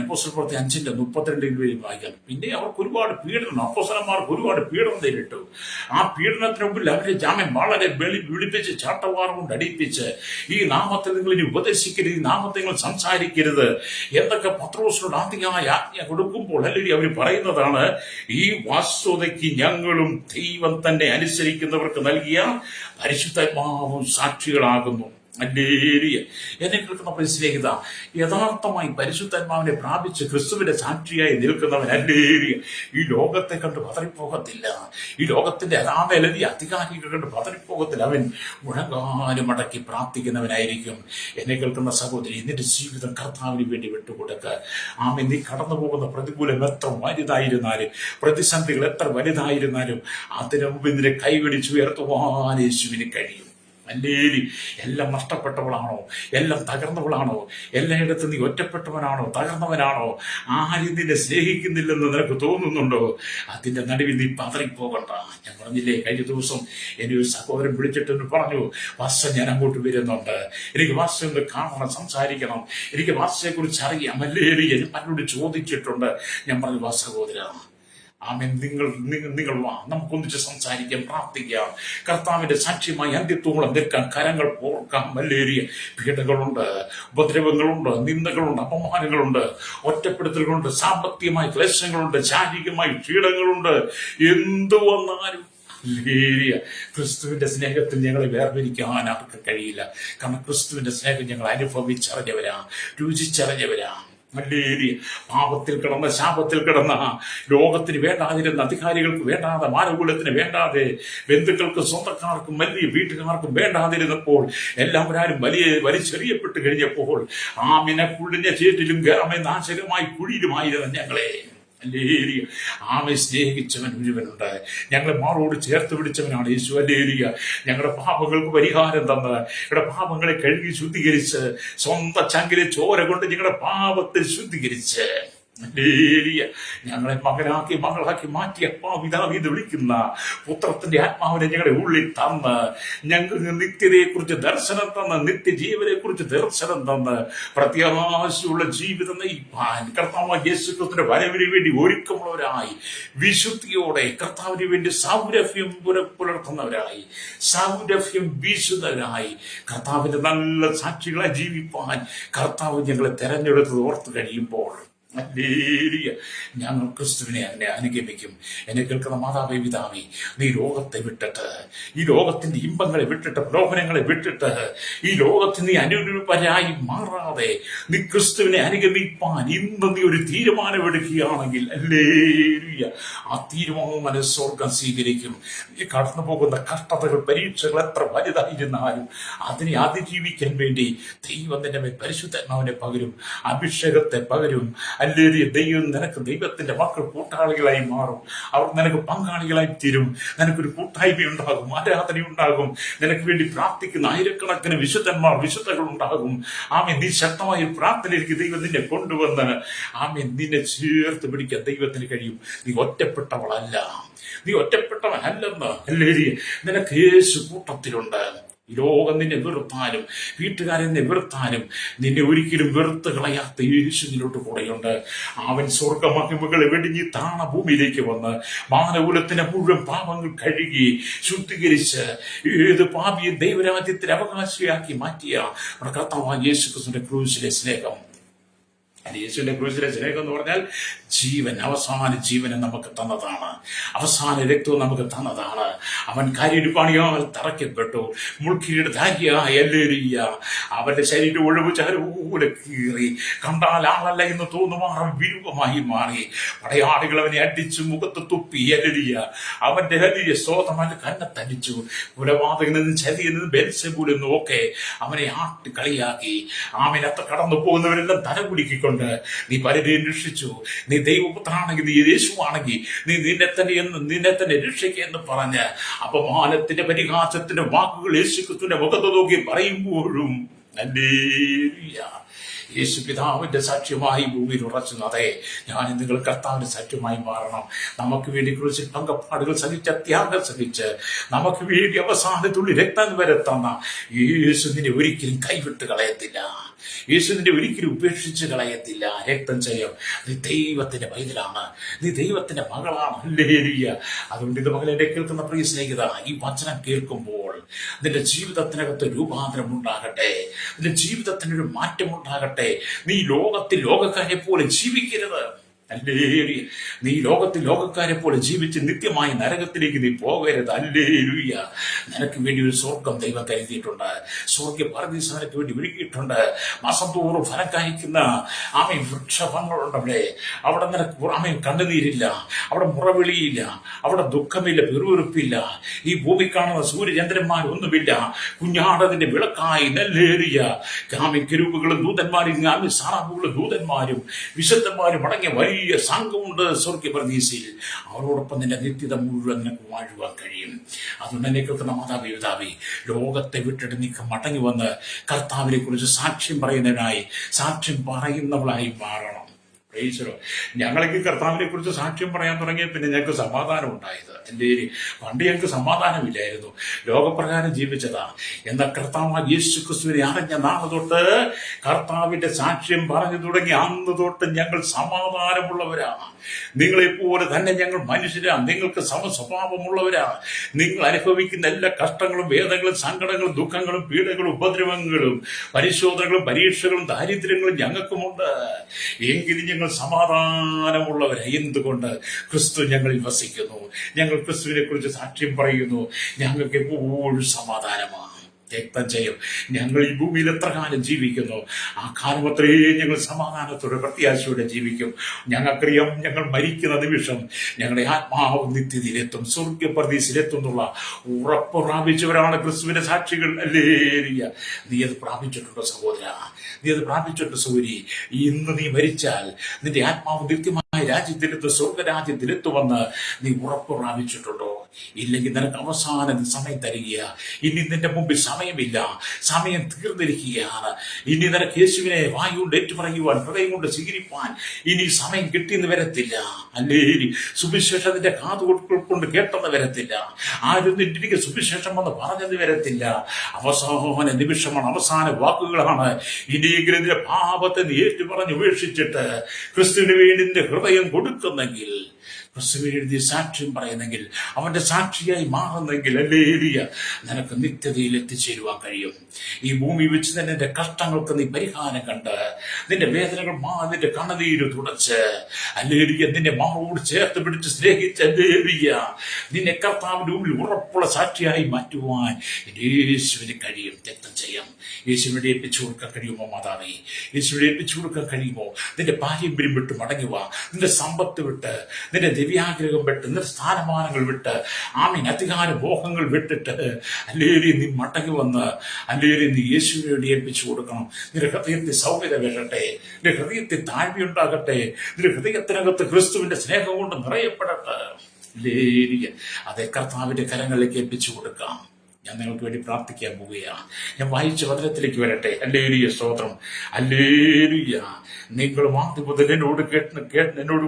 അപ്പോസ്തല പ്രവൃത്തി 5:32 വായിക്കാം. പിന്നെ അവർക്ക് ഒരുപാട് പീഡനം, അപ്പോസ്തലന്മാർക്ക് ഒരുപാട് പീഡനം നേരിട്ടു. ആ പീഡനത്തിന് മുമ്പിൽ അവരെ വളരെ വിളിപ്പിച്ച് ചാട്ടവാറം കൊണ്ട് അടിപ്പിച്ച്, ഈ നാമത്തിൽ നിങ്ങൾ ഇനി ഉപദേശിക്കരുത്, ഈ നാമത്തിൽ നിങ്ങൾ സംസാരിക്കരുത് എന്നൊക്കെ പത്രോസിനോട് ആദ്യമായ ആജ്ഞ കൊടുക്കുമ്പോൾ അല്ലെങ്കിൽ അവർ പറയുന്നതാണ്, ഈ വസ്തുതയ്ക്ക് ഞങ്ങളും ദൈവം തന്നെ അനുസരിക്കുന്നവർക്ക് നൽകിയ പരിശുദ്ധാത്മാവും സാക്ഷികളാകുന്നു. ഹല്ലേലൂയ. എന്നെ കേൾക്കുന്ന പരിസ്നേഹിത, യഥാർത്ഥമായി പരിശുദ്ധാത്മാവിനെ പ്രാപിച്ച് ക്രിസ്തുവിന്റെ സാക്ഷിയായി നിൽക്കുന്നവൻ ഹല്ലേലൂയ ഈ ലോകത്തെ കണ്ട് പതറിപ്പോകത്തില്ല. ഈ ലോകത്തിന്റെ അധികാരികൾ കണ്ട് പതറിപ്പോകത്തില്ല. അവൻ മുഴങ്ങാനും അടക്കി പ്രാർത്ഥിക്കുന്നവനായിരിക്കും. എന്നെ കേൾക്കുന്ന സഹോദരി, നിന്റെ ജീവിതം കർത്താവിന് വേണ്ടി വിട്ടുകൊടുക്ക. നീ കടന്നു പോകുന്ന പ്രതികൂലം എത്ര വലുതായിരുന്നാലും, പ്രതിസന്ധികൾ എത്ര വലുതായിരുന്നാലും അതിനു മുമ്പ് ഇതിനെ കൈപിടിച്ചുയർത്തുവാൻ യേശുവിന് കഴിയും. അല്ലേലി എല്ലാം നഷ്ടപ്പെട്ടവളാണോ? എല്ലാം തകർന്നവളാണോ? എല്ലായിടത്തും നീ ഒറ്റപ്പെട്ടവനാണോ? തകർന്നവനാണോ? ആരും നിന്നെ സ്നേഹിക്കുന്നില്ലെന്ന് നിനക്ക് തോന്നുന്നുണ്ടോ? അതിന്റെ നടുവിൽ നീ പതറിപ്പോകണ്ട. ഞാൻ പറഞ്ഞില്ലേ, കഴിഞ്ഞ ദിവസം എന്നെ ഒരു സഹോദരൻ വിളിച്ചിട്ട് പറഞ്ഞു, വാസ ഞാൻ അങ്ങോട്ട് വരുന്നുണ്ട്, എനിക്ക് വാസ ഒന്ന് കാണണം, സംസാരിക്കണം, എനിക്ക് വാസയെ കുറിച്ച് അറിയാം. അല്ലേലി എന്നോട് ചോദിച്ചിട്ടുണ്ട്. ഞാൻ പറഞ്ഞു, വാ സഹോദര, ആമേൻ, നിങ്ങൾ വാ, നമുക്കൊന്നിച്ച് സംസാരിക്കാം, പ്രാർത്ഥിക്കാം. കർത്താവിന്റെ സാക്ഷ്യമായി അന്ത്യത്തോളം നിൽക്കാൻ കരങ്ങൾ പോർക്കാം. മല്ലേറിയ പീഡകളുണ്ട്, ഉപദ്രവങ്ങളുണ്ട്, നിന്ദകളുണ്ട്, അപമാനങ്ങളുണ്ട്, ഒറ്റപ്പെടുത്തലുകളുണ്ട്, സാമ്പത്തികമായ ക്ലേശങ്ങളുണ്ട്, ശാരീരികമായി ക്ഷീണങ്ങളുണ്ട്. എന്തു വന്നാലും ക്രിസ്തുവിന്റെ സ്നേഹത്തിൽ ഞങ്ങളെ വേർതിരിക്കാൻ അവർക്ക് കഴിയില്ല. കാരണം ക്രിസ്തുവിന്റെ സ്നേഹം ഞങ്ങൾ അനുഭവിച്ചറിഞ്ഞവരാ, രുചിച്ചറിഞ്ഞവരാ. പാപത്തിൽ കിടന്ന, ശാപത്തിൽ കിടന്ന, ലോകത്തിന് വേണ്ടാതിരുന്ന, അധികാരികൾക്ക് വേണ്ടാതെ, മാനവകുലത്തിന് വേണ്ടാതെ, ബന്ധുക്കൾക്കും സ്വന്തക്കാർക്കും വലിയ വീട്ടുകാർക്കും വേണ്ടാതിരുന്നപ്പോൾ, എല്ലാവരും വലിച്ചെറിയപ്പെട്ട് കഴിഞ്ഞപ്പോൾ, ആമിനെ കുഴിഞ്ഞ ചേറ്റിലും നാശകമായി കുഴിയിലുമായിരുന്ന ഞങ്ങളെ ആമെ സ്നേഹിച്ചവൻ മുഴുവനുണ്ട്. ഞങ്ങളെ മാറോട് ചേർത്ത് പിടിച്ചവനാണ് യേശു. അല്ലേലിയ, ഞങ്ങളുടെ പാപങ്ങൾക്ക് പരിഹാരം തന്ന്, ഞങ്ങളുടെ പാപങ്ങളെ കഴുകി ശുദ്ധീകരിച്ച്, സ്വന്തം ചങ്കിലെ ചോര കൊണ്ട് ഞങ്ങളുടെ പാപത്തെ ശുദ്ധീകരിച്ച്, ഞങ്ങളെ മകനാക്കി മകളാക്കി മാറ്റി അപ്പാവിതാവീന്ന് വിളിക്കുന്ന പുത്രത്തിന്റെ ആത്മാവിനെ ഞങ്ങളുടെ ഉള്ളിൽ തന്ന്, ഞങ്ങൾക്ക് നിത്യതയെ കുറിച്ച് ദർശനം തന്ന്, നിത്യജീവനെ കുറിച്ച് ദർശനം തന്ന്, പ്രത്യാശയുള്ള ജീവിതം നയിപ്പാൻ കർത്താവ് യേശുക്രിസ്തുവിന്റെ വരവിന് വേണ്ടി ഒരുക്കമുള്ളവരായി, വിശുദ്ധിയോടെ കർത്താവിന് വേണ്ടി സൗരഭ്യം പുലർത്തുന്നവരായി, സൗരഭ്യം വീശുന്നവരായി, കർത്താവിന്റെ നല്ല സാക്ഷികളായി ജീവിപ്പാൻ കർത്താവ് ഞങ്ങളെ തെരഞ്ഞെടുത്തത് ഓർത്തു കഴിയുമ്പോൾ ഞങ്ങൾ ക്രിസ്തുവിനെ അതിനെ അനുഗമിക്കും. എന്നെ കേൾക്കുന്ന മാതാവേ, പിതാവേ, നീ ലോകത്തെ വിട്ടിട്ട്, ഈ ലോകത്തിന്റെ ഇമ്പങ്ങളെ വിട്ടിട്ട്, പ്രലോഭനങ്ങളെ വിട്ടിട്ട്, ഈ ലോകത്തിന് നീ അനുരൂപരായി മാറാതെ നീ ക്രിസ്തുവിനെ അനുഗമിപ്പാൻ ഇന്ന് നീ ഒരു തീരുമാനമെടുക്കുകയാണെങ്കിൽ, ആ തീരുമാനം സ്വർഗം സ്വീകരിക്കും. നീ കടന്നു പോകുന്ന കഷ്ടതകൾ, പരീക്ഷകൾ എത്ര വലുതായിരുന്നാലും അതിനെ അതിജീവിക്കാൻ വേണ്ടി ദൈവം നിന്റെ മേൽ പരിശുദ്ധാത്മാവിനെ പകരും, അഭിഷേകത്തെ പകരും. അല്ലേലിയ, ദൈവം നിനക്ക് ദൈവത്തിന്റെ മക്കൾ കൂട്ടാളികളായി മാറും. അവർ നിനക്ക് പങ്കാളികളായി തീരും. നിനക്കൊരു കൂട്ടായ്മ ഉണ്ടാകും, ആരാധന ഉണ്ടാകും, നിനക്ക് വേണ്ടി പ്രാർത്ഥിക്കുന്ന ആയിരക്കണക്കിന് വിശുദ്ധന്മാർ, വിശുദ്ധകൾ ഉണ്ടാകും. ആമേ, നീ ശക്തമായ പ്രാർത്ഥനയിലേക്ക് ദൈവം നിന്നെ കൊണ്ടുവന്ന് ആമേ നിന്നെ ചേർത്ത് പിടിക്കാൻ ദൈവത്തിന് കഴിയും. നീ ഒറ്റപ്പെട്ടവളല്ല, നീ ഒറ്റപ്പെട്ടവനല്ലെന്ന്. അല്ലേലിയ, നിനക്ക് യേശു കൂട്ടത്തിലുണ്ട്. ലോകം നിന്നെ വെറുത്താലും, വീട്ടുകാരെന്നെ വെറുത്താലും, നിന്നെ ഒരിക്കലും വെറുത്ത് കളയാത്ത യേശു നിന്നോട്ട് കൂടെയുണ്ട്. അവൻ സ്വർഗമഹിമകളെ വെടിഞ്ഞ് താണ ഭൂമിയിലേക്ക് വന്ന് മാനകുലത്തിന്റെ മുഴുവൻ പാപങ്ങൾ കഴുകി ശുദ്ധീകരിച്ച് ഏത് പാപിയെ ദൈവരാജ്യത്തിന് അവകാശിയാക്കി മാറ്റിയ നമ്മുടെ കർത്താവായ യേശു ക്രിസ്തുവിന്റെ ക്രൂശിലെ സ്നേഹം. യേശുവിന്റെ ക്രൂശിലെ സ്നേഹം എന്ന് പറഞ്ഞാൽ ജീവൻ, അവസാന ജീവനെ നമുക്ക് തന്നതാണ്, അവസാന രക്തവും നമുക്ക് തന്നതാണ്. അവൻ കാര്യപണിയാൽ തറയ്ക്കപ്പെട്ടു, മുൾക്കിരീടധാരിയായ അല്ലേലൂയ, അവന്റെ ശരീരം ഒഴിവ് ചാരൂലെ കീറി, കണ്ടാൽ ആളല്ല എന്ന് തോന്നുമാറും വിരൂപമായി മാറി. പടയാളികൾ അവനെ അടിച്ചു, മുഖത്ത് തുപ്പി. അല്ലേലൂയ, അവന്റെ ഹല്ലേലൂയ സ്തോത്രം കന്നത്തടിച്ചു. കുലപാതകനിൽ നിന്നും ചതിയിൽ നിന്നും ബെൽസെബൂലിൽ നിന്നും ഒക്കെ അവനെ ആട്ടി കളിയാക്കി. ആമേനത്ത കടന്നു പോകുന്നവരെല്ലാം തലകുലുക്കിക്കൊണ്ട്, നീ പലരെയും രക്ഷിച്ചു, നീ ദൈവപുത്രനാണെങ്കിൽ, നീ യേശുവാണെങ്കിൽ നീ നിന്നെ തന്നെ രക്ഷിക്കുക എന്ന് പറഞ്ഞ് അപമാനത്തിന്റെ പരിഹാസത്തിന്റെ വാക്കുകൾ യേശുക്രിസ്തുവിന്റെ മുഖത്ത് നോക്കി പറയുമ്പോഴും ഹല്ലേലൂയ, യേശു പിതാവിന്റെ സാക്ഷ്യമായി ഭൂമിയിൽ ഉറച്ചു. അതെ, ഞാൻ നിങ്ങൾ കർത്താവിന്റെ സാക്ഷ്യമായി മാറണം. നമുക്ക് വേണ്ടി ക്രൂശിൽ പങ്കപ്പാടുകൾ സഹിച്ച്, ത്യാഗം സഹിച്ച്, നമുക്ക് വേണ്ടി അവസാനത്തുള്ളി രക്തം വരെ തന്ന യേശു നിന്നെ ഒരിക്കലും കൈവിട്ട് കളയത്തില്ല. യേശു നിന്നെ ഒരിക്കലും ഉപേക്ഷിച്ച് കളയത്തില്ല. രക്തം ചെയ്യും, നീ ദൈവത്തിന്റെ പൈതലാണ്, നീ ദൈവത്തിന്റെ മകളാണ്. ഹല്ലേലൂയ. അതുകൊണ്ട് ഇത് മകളെ കേൾക്കുന്ന പ്രിയ സ്നേഹിത, ഈ വചനം കേൾക്കുമ്പോൾ നിന്റെ ജീവിതത്തിനകത്ത് രൂപാന്തരം ഉണ്ടാകട്ടെ, നിന്റെ ജീവിതത്തിനൊരു മാറ്റം ഉണ്ടാകട്ടെ. നീ ലോകത്തിൽ ലോകക്കാരെ പോലെ ജീവിക്കരുത്. അല്ലേലൂയ. നീ ലോകത്തിൽ ലോകക്കാരെ പോലെ ജീവിച്ച് നിത്യമായ നരകത്തിലേക്ക് നീ പോകരുത്. അല്ലേലൂയ. നിനക്ക് വേണ്ടി ഒരു സ്വർഗം ദൈവം കരുതിയിട്ടുണ്ട്, സ്വർഗീയ പരദീസനക്ക് വേണ്ടി ഒരുക്കിയിട്ടുണ്ട്. മാസം തോറും ഫലം കായ്ക്കുന്ന വൃക്ഷഫലങ്ങളുണ്ട് അവിടെ നിനക്ക് കണ്ണുനീരില്ല, അവിടെ മുറവിളിയില്ല, അവിടെ ദുഃഖമില്ല, പിറുവിറുപ്പില്ല. ഈ ഭൂമി കാണുന്ന സൂര്യചന്ദ്രന്മാരൊന്നുമില്ല. കുഞ്ഞാടതിന്റെ വിളക്കായി. നല്ലേലൂയ. കെരൂബുകളും ദൂതന്മാരും സാറാബുകളും ദൂതന്മാരും വിശുദ്ധന്മാരും അടങ്ങിയ വലിയ വലിയ സംഘമുണ്ട് സ്വർഗ്ഗപ്രതീക്ഷയിൽ. അവരോടൊപ്പം നിന്റെ നിത്യത മുഴുവൻ നിനക്ക് വാഴുവാൻ കഴിയും. അതുകൊണ്ട് എന്നെ കേൾക്കുന്ന മാതാപിതാവേ, ലോകത്തെ വിട്ടിട്ട് നീ മടങ്ങി വന്ന് കർത്താവിനെ കുറിച്ച് സാക്ഷ്യം പറയുന്നവളായി മാറണം. ഞങ്ങൾക്ക് കർത്താവിനെ കുറിച്ച് സാക്ഷ്യം പറയാൻ തുടങ്ങിയ പിന്നെ ഞങ്ങൾക്ക് സമാധാനം ഉണ്ടായത്. എൻ്റെ പണ്ട് ഞങ്ങൾക്ക് സമാധാനമില്ലായിരുന്നു, ലോകപ്രകാരം ജീവിച്ചതാ. എന്നാൽ കർത്താവ് യേശു ക്രിസ്തുവിനെ അറിഞ്ഞ നാളെ തൊട്ട്, കർത്താവിന്റെ സാക്ഷ്യം പറഞ്ഞു തുടങ്ങി അന്ന് തൊട്ട് ഞങ്ങൾ സമാധാനമുള്ളവരാണ്. നിങ്ങളെപ്പോലെ തന്നെ ഞങ്ങൾ മനുഷ്യരാണ്, നിങ്ങൾക്ക് സമസ്വഭാവമുള്ളവരാണ്. നിങ്ങൾ അനുഭവിക്കുന്ന എല്ലാ കഷ്ടങ്ങളും വേദനകളും സങ്കടങ്ങളും ദുഃഖങ്ങളും പീഡകളും ഉപദ്രവങ്ങളും പരിശോധനകളും പരീക്ഷകളും ദാരിദ്ര്യങ്ങളും ഞങ്ങൾക്കുമുണ്ട്. എങ്കിലും ഞങ്ങൾ സമാധാനമുള്ളവരെ. എന്തുകൊണ്ട്? ക്രിസ്തു ഞങ്ങളിൽ വസിക്കുന്നു. ഞങ്ങൾ ക്രിസ്തുവിനെ കുറിച്ച് സാക്ഷ്യം പറയുന്നു. ഞങ്ങൾക്ക് എപ്പോഴും സമാധാനമാണ്. രക്തം ചെയ്യും. ഞങ്ങൾ ഈ ഭൂമിയിൽ എത്ര കാലം ജീവിക്കുന്നു, ആ കാലം അത്രയും ഞങ്ങൾ സമാധാനത്തോടെ പ്രത്യാശയോടെ ജീവിക്കും. ഞങ്ങൾക്കറിയാം, ഞങ്ങൾ മരിക്കുന്ന നിമിഷം ഞങ്ങളുടെ ആത്മാവ് നിത്യതയിലെത്തും, സ്വർഗ്ഗപ്രതീക്ഷയിലെത്തും എന്നുള്ള ഉറപ്പ് പ്രാപിച്ചവരാണ് ക്രിസ്തുവിന്റെ സാക്ഷികൾ. ഹല്ലേലൂയ. നീ അത് പ്രാപിച്ചിട്ടുണ്ടോ സഹോദര? നീ അത് പ്രാപിച്ചിട്ടുണ്ടോ സഹോദരി? ഇന്ന് നീ മരിച്ചാൽ നിന്റെ ആത്മാവ് നിത്യമായ രാജ്യത്തിലെത്ത്, സ്വർഗരാജ്യത്തിലെത്തുമെന്ന് നീ ഉറപ്പ് പ്രാപിച്ചിട്ടുണ്ടോ? ഇല്ലെങ്കിൽ നിനക്ക് അവസാന സമയം തരിക. ഇനി നിന്റെ മുമ്പിൽ സമയമില്ല, സമയം തീർന്നിരിക്കുകയാണ്. ഇനി നിനക്ക് യേശുവിനെ വായു കൊണ്ട് ഏറ്റുപറയുവാൻ, ഹൃദയം കൊണ്ട് സ്വീകരിപ്പാൻ ഇനി സമയം കിട്ടിയെന്ന് വരത്തില്ല. അല്ലേ? സുവിശേഷത്തിന്റെ കാതുകൊണ്ട് കേട്ടെന്ന് വരത്തില്ല. ആരും നിന്റെ സുവിശേഷം വന്ന് പറഞ്ഞെന്ന് വരത്തില്ല. അവസാന നിമിഷമാണ്, അവസാന വാക്കുകളാണ്. ഇനിയെങ്കിലും നിന്റെ പാപത്തെ നീ ഏറ്റുപറഞ്ഞ് ഉപേക്ഷിച്ചിട്ട് ക്രിസ്തുവിന് വേണ്ടി നിന്റെ ഹൃദയം കൊടുക്കുന്നെങ്കിൽ, ക്രിസ്തുവിന് എഴുതി സാക്ഷ്യം പറയുന്നെങ്കിൽ, അവന്റെ സാക്ഷിയായി മാറുന്നെങ്കിൽ, ഹല്ലേലൂയ, നിനക്ക് നിത്യതയിൽ എത്തിച്ചേരുവാൻ കഴിയും. ഈ ഭൂമി വെച്ച് തന്നെ നിന്റെ കഷ്ടങ്ങൾക്ക് നീ പരിഹാരം കണ്ട്, നിന്റെ വേദനകൾ നിന്റെ കണ്ണുനീര് തുടച്ച്, ഹല്ലേലൂയ, നിന്നെ മാറോട് ചേർത്ത് പിടിച്ച് സ്നേഹിച്ച്, ഹല്ലേലൂയ, നിന്നെ കർത്താവിന്റെ മുമ്പിൽ ഉറപ്പുള്ള സാക്ഷിയായി മാറ്റുവാൻ യേശുവിന് കഴിയും. രക്തം ചെയ്യാം. യേശുവിനെ ഏൽപ്പിച്ചു കൊടുക്കാൻ കഴിയുമോ മാതാവേ? യേശുവിനെ ഏൽപ്പിച്ചു കൊടുക്കാൻ കഴിയുമോ? നിന്റെ പാരമ്പര്യം വിട്ട് മടങ്ങുക, നിന്റെ സമ്പത്ത് വിട്ട്, നിന്റെ ദിവ്യാഗ്രഹം വിട്ട്, നിന്റെ സ്ഥാനമാനങ്ങൾ വിട്ട്, ആമീൻ, അധികാര മോഹങ്ങൾ വിട്ടിട്ട്, ഹല്ലേലൂയ, നീ മടങ്ങി വന്ന്, ഹല്ലേലൂയ, നീ യേശുവിനെ വേണ്ടി ഏൽപ്പിച്ചു കൊടുക്കണം. നിന്റെ ഹൃദയത്തിൽ സൗമ്യത വരട്ടെ, നിന്റെ ഹൃദയത്തിൽ താഴ്മയുണ്ടാകട്ടെ, നിന്റെ ഹൃദയത്തിനകത്ത് ക്രിസ്തുവിന്റെ സ്നേഹം കൊണ്ട് നിറയപ്പെടട്ടെ. ഹല്ലേലൂയ. അതേ കർത്താവിന്റെ കരങ്ങളിലേക്ക് ഏൽപ്പിച്ചു കൊടുക്കാം. ഞാൻ നിങ്ങൾക്ക് വേണ്ടി പ്രാർത്ഥിക്കാൻ പോവുകയാണ്. ഞാൻ വായിച്ച വചനത്തിലേക്ക് വരട്ടെ. ഹല്ലേലൂയ, സ്തോത്രം. ഹല്ലേലൂയ. നിങ്ങൾ ആദ്യം മുതൽ എന്നോട്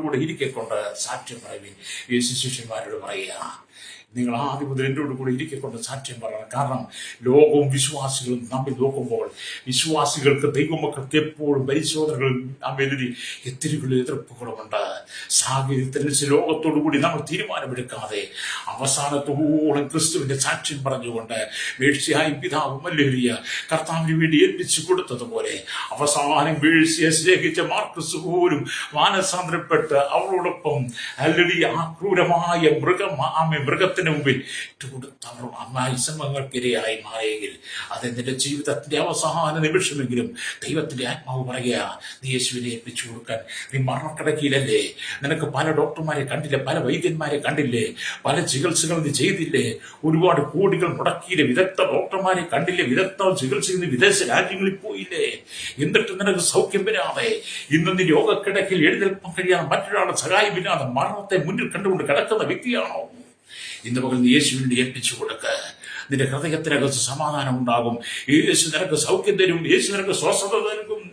കൂടെ ഇരിക്കൊണ്ട് സാക്ഷ്യം പറയുവിൻ. യേശു ശിഷ്യന്മാരോട് പറയുക, നിങ്ങൾ ആദ്യം മുതൽ എന്നോട് കൂടെ ഇരിക്കൊണ്ട് സാക്ഷ്യം പറയണം. കാരണം ലോകവും വിശ്വാസികളും നമ്മിൽ നോക്കുമ്പോൾ, വിശ്വാസികൾക്ക്, ദൈവമക്കൾക്ക് എപ്പോഴും പരിശോധനകളും എത്തിരികളും എതിർപ്പുകളുമുണ്ട്. സാഹചര്യത്തിനനുസരിച്ച് ലോകത്തോടു കൂടി നമ്മൾ തീരുമാനമെടുക്കാതെ അവസാനത്തോളം ക്രിസ്തുവിന്റെ സാക്ഷ്യം പറഞ്ഞുകൊണ്ട് വീഴ്ചയായി പിതാവും ഹല്ലേലൂയ കർത്താവിന് വേണ്ടി ഏൽപ്പിച്ചു കൊടുത്തതുപോലെ, അവസാനം വീഴ്ചയെ സ്നേഹിച്ച മാർക്കസ് പോലും മാനസാന്തരപ്പെട്ട് അവളോടൊപ്പം ഹല്ലേലൂയ ആ ക്രൂരമായ മൃഗത്തിന് മുമ്പിൽ ഇട്ടുകൊടുത്തവരുടെ അമ്മായിസമങ്ങൾക്കിരയായി മാറിയെങ്കിൽ, അതെന്റെ ജീവിതത്തിന്റെ അവസാന നിമിഷമെങ്കിലും ദൈവത്തിന്റെ ആത്മാവ് പറയുക, നീ യേശുവിനെ ഏൽപ്പിച്ചു കൊടുക്കാൻ. നീ മരണക്കിടക്കയിലല്ലേ? നിനക്ക് പല ഡോക്ടർമാരെ കണ്ടില്ലേ? പല വൈദ്യന്മാരെ കണ്ടില്ലേ? പല ചികിത്സകൾ നീ ചെയ്തില്ലേ? ഒരുപാട് കോടികൾ മുടക്കിയില്ലേ? വിദഗ്ധ ഡോക്ടർമാരെ കണ്ടില്ലേ? വിദഗ്ധ ചികിത്സ വിദേശ രാജ്യങ്ങളിൽ പോയില്ലേ? എന്നിട്ട് നിനക്ക് സൗഖ്യം വരാതെ ഇന്ന് നീ രോഗക്കിടക്കിൽ എഴുന്നേൽപ്പാൻ കഴിയാതെ, മറ്റൊരാളുടെ സഹായമില്ലാതെ മരണത്തെ മുന്നിൽ കണ്ടുകൊണ്ട് കിടക്കുന്ന വ്യക്തിയാണോ? ഇന്ന് പകൽ നീ യേശുവിനെ ഏൽപ്പിച്ചു കൊടുക്ക. നിന്റെ ഹൃദയത്തിനകത്ത് സമാധാനം ഉണ്ടാകും. യേശു നിനക്ക് സൗഖ്യം തരും. യേശു നിനക്ക് സ്വസ്ഥത നൽകും.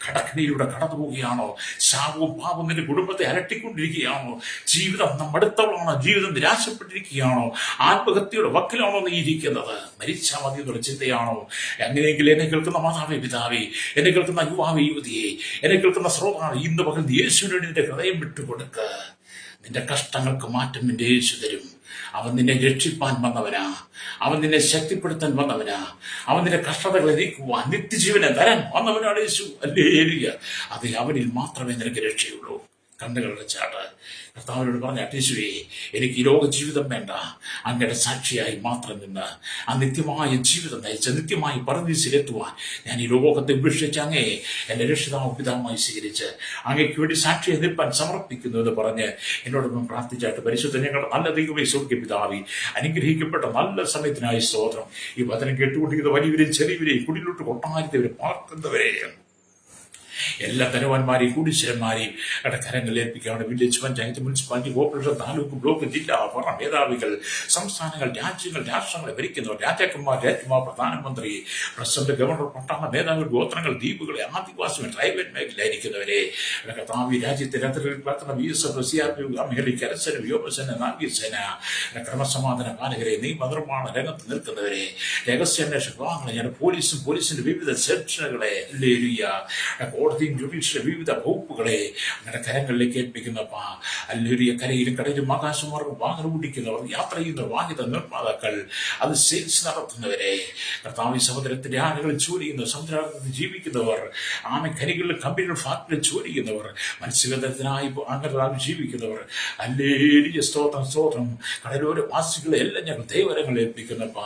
കടക്കണിയിലൂടെ കടന്നു പോവുകയാണോ? ശാപവും പാപവും നിന്റെ കുടുംബത്തെ അലട്ടിക്കൊണ്ടിരിക്കുകയാണോ? ജീവിതം മടുത്തവളാണോ? ജീവിതം നിരാശപ്പെട്ടിരിക്കുകയാണോ? ആത്മഹത്യയുടെ വക്കിലാണോ നീ ഇരിക്കുന്നത്? മരിച്ചാൽ മതി എന്നുള്ള ചിന്തയാണോ? അങ്ങനെയെങ്കിൽ എന്നെ കേൾക്കുന്ന മാതാവേ, പിതാവേ, എന്നെ കേൾക്കുന്ന യുവാവേ, യുവതിയെ, എന്നെ കേൾക്കുന്ന ശ്രോതാവേ, ഇന്ന് പകൽ യേശുവിനോട് നിന്റെ ഹൃദയം വിട്ടുകൊടുക്ക. നിന്റെ കഷ്ടങ്ങൾക്ക് മാറ്റം നിന്റെ യേശു തരും. അവൻ നിന്നെ രക്ഷിപ്പാൻ വന്നവനാ. അവൻ നിന്നെ ശക്തിപ്പെടുത്താൻ വന്നവനാ. അവൻ നിന്റെ കഷ്ടതകളെ നീക്കുവാൻ, നിത്യജീവനെ തരാൻ വന്നവനാണ് യേശു. ഹല്ലേലൂയ. അത് അവനിൽ മാത്രമേ നിനക്ക് രക്ഷയുള്ളൂ. കണ്ണുകളുടെ ചാട്ട് കർത്താവിനോട് പറഞ്ഞ, യേശുവേ, എനിക്ക് ഈ ലോക ജീവിതം വേണ്ട, അങ്ങയുടെ സാക്ഷിയായി മാത്രം നിന്ന് ആ നിത്യമായ ജീവിതം നയിച്ച് നിത്യമായി പരദീസിലെത്തുവാൻ ഞാൻ ഈ ലോകത്തെ ഉപേക്ഷിച്ച് അങ്ങേ എന്റെ രക്ഷിതാവും പിതാവുമായി സ്വീകരിച്ച് അങ്ങയ്ക്ക് വേണ്ടി സാക്ഷിയെ നിൽപ്പാൻ സമർപ്പിക്കുന്നു എന്ന് പറഞ്ഞ് എന്നോടൊപ്പം പ്രാർത്ഥിച്ചായിട്ട്, പരിശുദ്ധ ഞങ്ങളുടെ നല്ല ദൈവമേ, സ്വർഗ്ഗ പിതാവേ, അനുഗ്രഹിക്കപ്പെട്ട നല്ല സമയത്തിനായി സ്തോത്രം. ഈ വചനം കേട്ടുകൊണ്ടിരിക്കുന്ന വലിയവരെയും ചെറിയവരെയും കുടിലോട്ട് കൊട്ടാരത്തവരെ പാർക്കുന്നവരെയും എല്ലാ ധനവാന്മാരെയും കുടിശ്ശിരന്മാരെയും കരങ്ങളിൽ ഏൽപ്പിക്കുകയാണ്. Village panchayat, municipality, corporation, taluk, block, ജില്ലാ ഭരണ മേധാവികൾ, സംസ്ഥാനങ്ങൾ, രാജ്യങ്ങൾ, രാഷ്ട്രങ്ങളെ ഭരിക്കുന്നവർ, രാജാക്കന്മാർ, പ്രധാനമന്ത്രി, പ്രസിഡന്റ്, ഗവർണർ, പട്ടാള മേധാവികൾ, ഗോത്രങ്ങൾ, ദ്വീപുകളെ, ആദിവാസികൾ, ട്രൈബൽ മേഖലയിലായിരിക്കുന്നവരെ, കർത്താവ് രാജ്യത്തെ BSF, CRPF, കരസേന, വ്യോമസേന, നാവികസേന, ക്രമസമാധാന പാലകരെ, നിയമനിർമ്മാണ രംഗത്ത് നിൽക്കുന്നവരെ, രഹസ്യാന്വേഷണ വിഭാഗങ്ങളെ, പോലീസിന്റെ വിവിധ സെക്ഷനുകളെ, കോടതിയും ജുഡീഷ്യൽ വിവിധ വകുപ്പുകളെ അങ്ങനെ കരങ്ങളിലേക്ക് ഏൽപ്പിക്കുന്നപ്പ, അല്ലേരിയ കരയിലും കടയിലും ആകാശമാർഗം വാഹനം ഓടിക്കുന്നവർ, യാത്ര ചെയ്യുന്ന വാഹന നിർമ്മാതാക്കൾ, അത് സെയിൽസ് നടത്തുന്നവരെ, കർത്താവ് സമുദ്രത്തിന്റെ ആളുകളിൽ ജോലി ചെയ്യുന്ന, സമുദ്രത്തിൽ ജീവിക്കുന്നവർ, ഖനികളിലും കമ്പനികളിലും ഫാക്ടറിയിൽ ജോലി ചെയ്യുന്നവർ, മത്സ്യബന്ധനത്തിനായി അങ്ങനെ ജീവിക്കുന്നവർ, അല്ലേരിയ സ്തോത്രം, കടലോര വാസികളെ എല്ലാം ഞങ്ങൾ ദൈവരങ്ങൾ ഏൽപ്പിക്കുന്നപ്പ,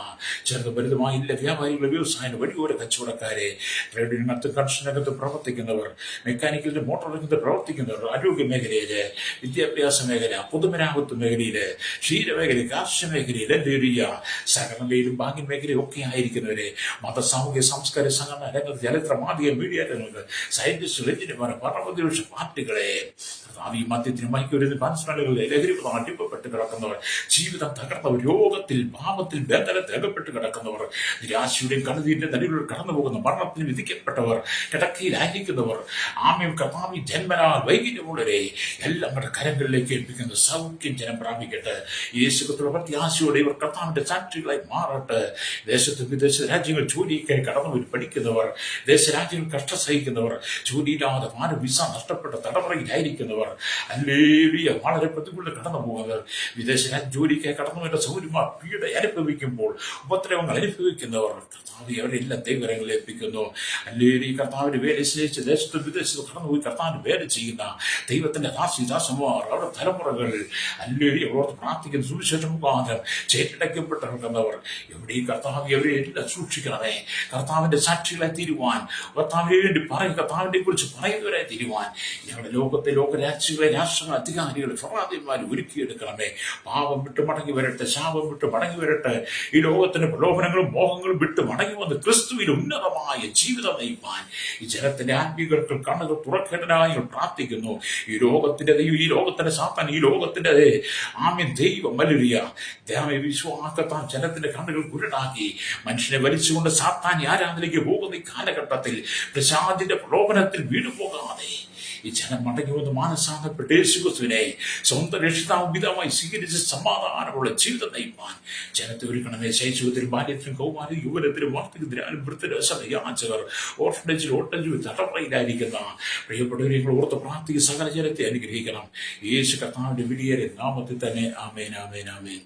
ചെറുത് വലുതുമായ ഇല്ല വ്യാപാരികളെ, വ്യവസായ വഴിയോര കച്ചവടക്കാരെ, ട്രേഡ് രംഗത്ത്, കൺസ്ട്രക്ഷൻ രംഗത്ത് പ്രവർത്തിക്കുന്നവർ, മെക്കാനിക്കലിന്റെ മോട്ടോർ രംഗത്ത് പ്രവർത്തിക്കുന്നവർ, ആരോഗ്യ മേഖലയില്, വിദ്യാഭ്യാസ മേഖല, പൊതുമരാമത്ത് മേഖലയില്, ക്ഷീരമേഖല, കാർഷിക മേഖലയിൽ, അല്ലേരിയ സഹകരണയിലും ബാങ്കിങ് മേഖലയും ഒക്കെ ആയിരിക്കുന്നവരെ, മത, സാമൂഹ്യ, സാംസ്കാരിക സംഘടന രംഗത്ത്, ചരിത്ര, മാധ്യമ, മീഡിയ രംഗത്ത്, സയന്റിസ്റ്റുകൾ, എഞ്ചിനീയർമാർ, ഭരണപ്രതിപക്ഷ പാർട്ടികളെ, ഈ മദ്യത്തിന്, മയക്കുമരുന്ന്, പാൻസ്മരണകളിൽ ലഹരി അടിമപ്പെട്ട് കിടക്കുന്നവർ, ജീവിതം തകർന്നവർ, രോഗത്തിൽ, പാപത്തിൽ, ബന്ധനത്തിൽ അകപ്പെട്ട് കിടക്കുന്നവർ, നിരാശയുടെയും കണ്ണുനീരിന്റെ നടുവിലൂടെ കടന്നു പോകുന്ന, മരണത്തിന് വിധിക്കപ്പെട്ടവർ, കിടക്കയിലായിരിക്കുന്നവർ, കർത്താവ് ജന്മനാൽ വൈകല്യമുള്ളവരെ എല്ലാം നമ്മുടെ കരങ്ങളിലേക്ക് ഏൽപ്പിക്കുന്ന സൗഖ്യം ജനം പ്രാപിക്കട്ടെ. യേശുക്രിസ്തുവിന്റെ പ്രത്യാശയോടെ ഇവർ കർത്താവിന്റെ സാക്ഷികളായി മാറട്ടെ. ദേശത്ത് വിദേശ രാജ്യങ്ങൾ ജോലിക്കായി കടന്നു പഠിക്കുന്നവർ, ദേശരാജ്യങ്ങൾ കഷ്ട സഹിക്കുന്നവർ, ജോലിയില്ലാതെ വിസ നഷ്ടപ്പെട്ട തടവറയിലായിരിക്കുന്നവർ, അല്ലേലിയ വളരെ പ്രതികൂല കടന്നു പോകുന്നവർ, വിദേശ ജോലിക്കായി കടന്നുവരുന്ന സൗര്യമാർ പീഡ അനുഭവിക്കുമ്പോൾ ഉപദ്രവങ്ങൾ അനുഭവിക്കുന്നവർ, കർത്താവ് അവരെല്ലാം ദൈവകരങ്ങളിൽ ഏൽപ്പിക്കുന്നു. അല്ലേലിയ കർത്താവിന്റെ വേല സ്നേഹിച്ച് ദേശത്തും വിദേശത്തും കടന്നുപോയി കർത്താവിന്റെ വേല ചെയ്യുന്ന ദൈവത്തിന്റെ ദാസിദാസന്മാർ, അവരുടെ തലമുറകൾ, അല്ലേലിയ അവരോട് പ്രാർത്ഥിക്കുന്ന സുവിശേഷം മുഖാന്തരം ചേറ്റടയ്ക്കപ്പെട്ട് കിടക്കുന്നവർ, എവിടെയും കർത്താവ് അവരെ എല്ലാം സൂക്ഷിക്കണമേ. കർത്താവിന്റെ സാക്ഷികളായി തീരുവാൻ, കർത്താവിനെ വേണ്ടി കർത്താവിനെ കുറിച്ച് പറയുന്നവരായി തീരുവാൻ ഞങ്ങളുടെ ലോകത്തെ ലോകരാജ്യങ്ങളെ, രാഷ്ട്രങ്ങൾ, അധികാരികൾ, ഫറാദിന്മാർ ഒരുക്കിയെടുക്കണമേ. പാപം വിട്ട് മടങ്ങി വരട്ടെ, ശാപം വിട്ട് മടങ്ങി വരട്ടെ. ഈ ലോകത്തിന്റെ പ്രലോഭനങ്ങളും മോഹങ്ങളും വിട്ട് മടങ്ങി വന്ന് ക്രിസ്തുവിൽ ഉന്നതമായ ജീവിതം നയിപ്പാൻ ഈ ജനത്തിന്റെ ആത്മീകർക്ക് കണ്ണുകൾ തുറക്കേണ്ടതായി പ്രാർത്ഥിക്കുന്നു. ഈ ലോകത്തിന്റെ സാത്താൻ, ഈ ലോകത്തിന്റെ ദൈവം മലുരിയ വിശ്വാസത്താൻ ജനത്തിന്റെ കണ്ണുകൾ കുരുടാക്കി മനുഷ്യനെ വലിച്ചുകൊണ്ട് സാത്താൻ ആരാധനയിലേക്ക് പോകുന്ന ഈ കാലഘട്ടത്തിൽ പ്രസാദിന്റെ പ്രലോഭനത്തിൽ വീണുപോകാതെ ഈ ജനം മടങ്ങി വന്ന് മാനസാന്തരപ്പെട്ട് യേശുക്രിസ്തുവിനെ സ്വന്തം രക്ഷിതാവും പിതാവുമായി സ്വീകരിച്ച് സമാധാനമുള്ള ജീവിതം നയിപ്പാൻ ജനത്തെ ഒരുക്കണമേ. ശൈശവത്തിലും, ബാല്യത്തിലും, കൗമാരത്തിലും, യുവനത്തിലും, വാർദ്ധക്യത്തിലും, വൃദ്ധരസയാചകർ, ഓർഫനേജിൽ, ഓട്ടഞ്ചിൽ, തടവറയിലായിരിക്കുന്ന പ്രിയപ്പെട്ടവരെ ഓർത്ത് പ്രാർത്ഥിക്കുന്ന സകല ജനത്തെ അനുഗ്രഹിക്കണം. യേശു കർത്താവിന്റെ വലിയ നാമത്തിൽ തന്നെ. ആമേൻ, ആമേൻ, ആമേൻ.